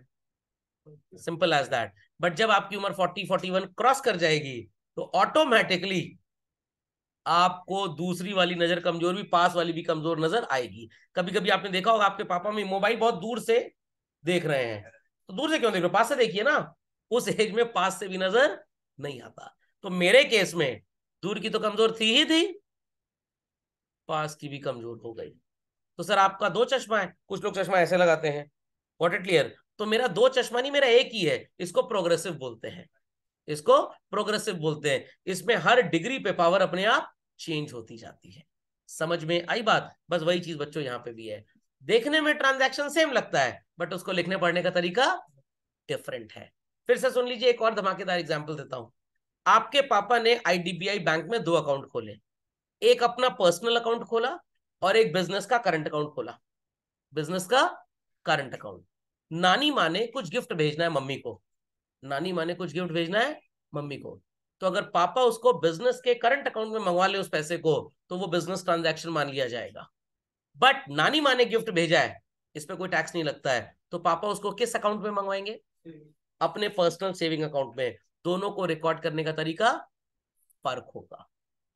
Simple as that. बट जब आपकी उम्र 40-41 क्रॉस कर जाएगी तो ऑटोमेटिकली आपको दूसरी वाली नजर कमजोर भी, पास वाली भी कमजोर नजर आएगी। कभी कभी आपने देखा होगा आपके पापा में मोबाइल बहुत दूर से देख रहे हैं, तो दूर से क्यों देख रहे हो, पास से देखिए ना। उस एज में पास से भी नजर नहीं आता। तो मेरे केस में दूर की तो कमजोर थी ही थी, पास की भी कमजोर हो गई। तो सर आपका दो चश्मा है, कुछ लोग चश्मा ऐसे लगाते हैं। What it clear? तो मेरा दो चश्मा नहीं, मेरा एक ही है, इसको प्रोग्रेसिव बोलते हैं, इसको प्रोग्रेसिव बोलते हैं। इसमें हर डिग्री पे पावर अपने आप चेंज होती जाती है। समझ में आई बात? बस वही चीज बच्चों यहाँ पे भी है, देखने में ट्रांजैक्शन सेम लगता है बट उसको लिखने पढ़ने का तरीका डिफरेंट है। फिर से सुन लीजिए, एक और धमाकेदार एग्जांपल देता हूं। आपके पापा ने आईडीबीआई बैंक में 2 अकाउंट खोले, एक अपना पर्सनल अकाउंट खोला और एक बिजनेस का करंट अकाउंट खोला, बिजनेस का करंट अकाउंट। नानी माँ ने कुछ गिफ्ट भेजना है मम्मी को, नानी माँ ने कुछ गिफ्ट भेजना है मम्मी को। तो अगर पापा उसको बिजनेस के करंट अकाउंट में मंगवा ले उस पैसे को, तो वो बिजनेस ट्रांजैक्शन मान लिया जाएगा। बट नानी माँ ने गिफ्ट भेजा है, इस पे कोई टैक्स नहीं लगता है, तो पापा उसको किस अकाउंट में मंगवाएंगे? अपने पर्सनल सेविंग अकाउंट में। दोनों को रिकॉर्ड करने का तरीका फर्क होगा।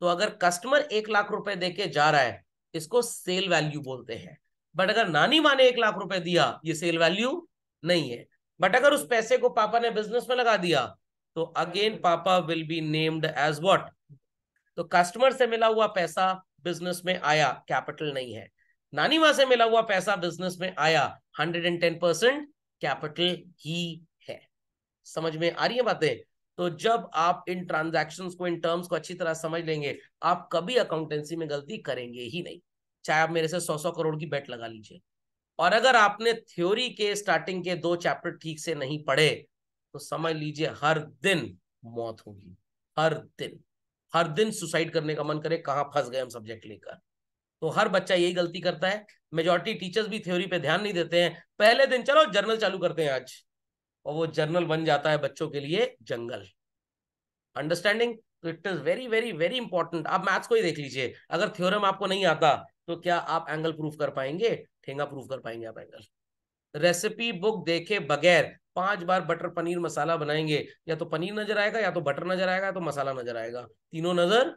तो अगर कस्टमर 1 लाख रुपए देके जा रहा है, इसको सेल वैल्यू बोलते हैं। बट अगर नानी माँ ने 1 लाख रुपए दिया, ये सेल वैल्यू नहीं है। बट अगर उस पैसे को पापा ने बिजनेस में लगा दिया, तो अगेन पापा will be named as what? तो कस्टमर से मिला हुआ पैसा बिजनेस में आया, कैपिटल नहीं है। नानी माँ से मिला हुआ पैसा बिजनेस में आया, 110% कैपिटल ही है। समझ में आ रही है बातें? तो जब आप इन ट्रांजैक्शंस को, इन टर्म्स को अच्छी तरह समझ लेंगे, आप कभी अकाउंटेंसी में गलती करेंगे ही नहीं, चाहे आप मेरे से 100-100 करोड़ की बेट लगा लीजिए। और अगर आपने थ्योरी के स्टार्टिंग के 2 चैप्टर ठीक से नहीं पढ़े, तो समझ लीजिए हर दिन मौत होगी, हर दिन। हर दिन सुसाइड करने का मन करे, कहां फंस गए हम सब्जेक्ट लेकर। तो हर बच्चा यही गलती करता है। मेजॉरिटी टीचर्स भी थ्योरी पे ध्यान नहीं देते हैं। पहले दिन चलो जर्नल चालू करते हैं आज, और वो जर्नल बन जाता है बच्चों के लिए जंगल। अंडरस्टैंडिंग? तो it is very very very important. आप मैथ्स को ही देख लीजिए, अगर थ्योरम आपको नहीं आता, तो क्या आप एंगल प्रूफ कर पाएंगे? ठेंगा प्रूफ कर पाएंगे आप एंगल? रेसिपी बुक देखे बगैर 5 बार बटर पनीर मसाला बनाएंगे, या तो पनीर नजर आएगा, या तो बटर नजर आएगा, या तो मसाला नजर आएगा, तीनों नजर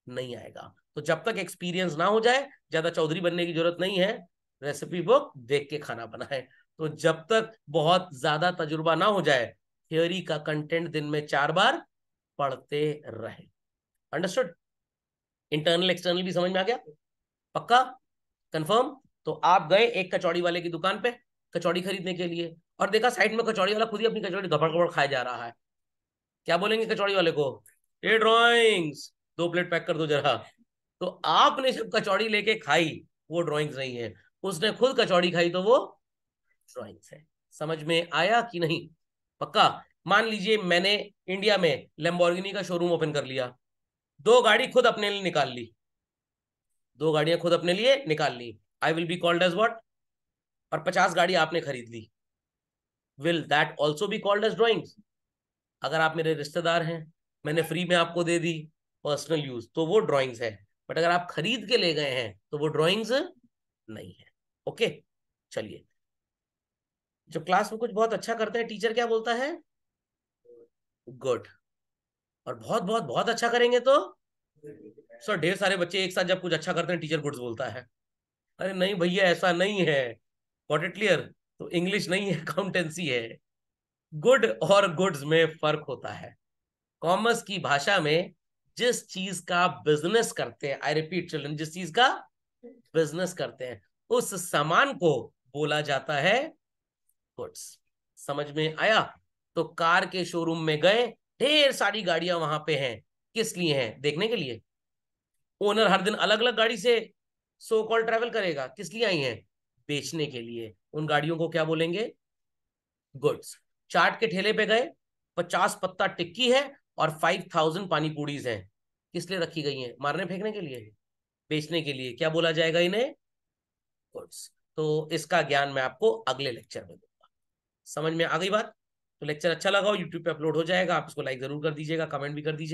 नहीं आएगा। तो जब तक एक्सपीरियंस ना हो जाए, ज्यादा चौधरी बनने की जरूरत नहीं है, रेसिपी बुक देख के खाना बनाए। तो जब तक बहुत ज्यादा तजुर्बा ना हो जाए, थियोरी का कंटेंट दिन में 4 बार पढ़ते रहे। अंडरस्टूड? इंटरनल एक्सटर्नल भी समझ में आ गया? पक्का? कंफर्म? तो आप गए एक कचौड़ी वाले की दुकान पे कचौड़ी खरीदने के लिए, और देखा साइड में कचौड़ी वाला खुद ही अपनी कचौड़ी गपड़ गपड़ खाया जा रहा है। क्या बोलेंगे कचौड़ी वाले को? ये ड्रॉइंग्स, 2 प्लेट पैक कर दो जरा। तो आपने जब कचौड़ी लेके खाई, वो ड्राइंग्स नहीं है, उसने खुद कचौड़ी खाई, तो वो ड्राइंग्स है। समझ में आया कि नहीं? पक्का? मान लीजिए मैंने इंडिया में लैम्बोर्गिनी का शोरूम ओपन कर लिया, 2 गाड़ी खुद अपने लिए निकाल ली, 2 गाड़ियां खुद अपने लिए निकाल ली, I will be called as what? और 50 गाड़ी आपने खरीद ली, will that also be called as drawings? अगर आप मेरे रिश्तेदार हैं, मैंने फ्री में आपको दे दी पर्सनल यूज, तो वो ड्राइंग्स है। बट अगर आप खरीद के ले गए हैं, तो वो ड्राइंग्स नहीं है। ओके, चलिए। जब क्लास में कुछ बहुत अच्छा करते हैं, टीचर क्या बोलता है? गुड। और बहुत बहुत बहुत अच्छा करेंगे तो सर, ढेर सारे बच्चे एक साथ जब कुछ अच्छा करते हैं, टीचर गुड्स बोलता है। अरे नहीं भैया, ऐसा नहीं है। Got it clear? तो इंग्लिश नहीं है, अकाउंटेंसी है। गुड और गुड्स में फर्क होता है। कॉमर्स की भाषा में जिस चीज का बिजनेस करते हैं, आई रिपीट चिल्ड्रन, जिस चीज का बिजनेस करते हैं, उस सामान को बोला जाता है गुड्स। समझ में आया? तो कार के शोरूम में गए, ढेर सारी गाड़ियां वहां पे हैं, किस लिए हैं? देखने के लिए। ओनर हर दिन अलग अलग गाड़ी से सो कॉल ट्रेवल करेगा, किस लिए आई हैं? बेचने के लिए। उन गाड़ियों को क्या बोलेंगे? गुड्स। चाट के ठेले पे गए, 50 पत्ता टिक्की है और 5000 पानी पूड़ीज हैं, किस लिए रखी गई हैं? मारने फेंकने के लिए? बेचने के लिए। क्या बोला जाएगा इन्हें? गुड्स। तो इसका ज्ञान मैं आपको अगले लेक्चर में दूंगा। समझ में आ गई बात? तो लेक्चर अच्छा लगा हो, यूट्यूब पे अपलोड हो जाएगा, आप इसको लाइक जरूर कर दीजिएगा, कमेंट भी कर दीजिएगा।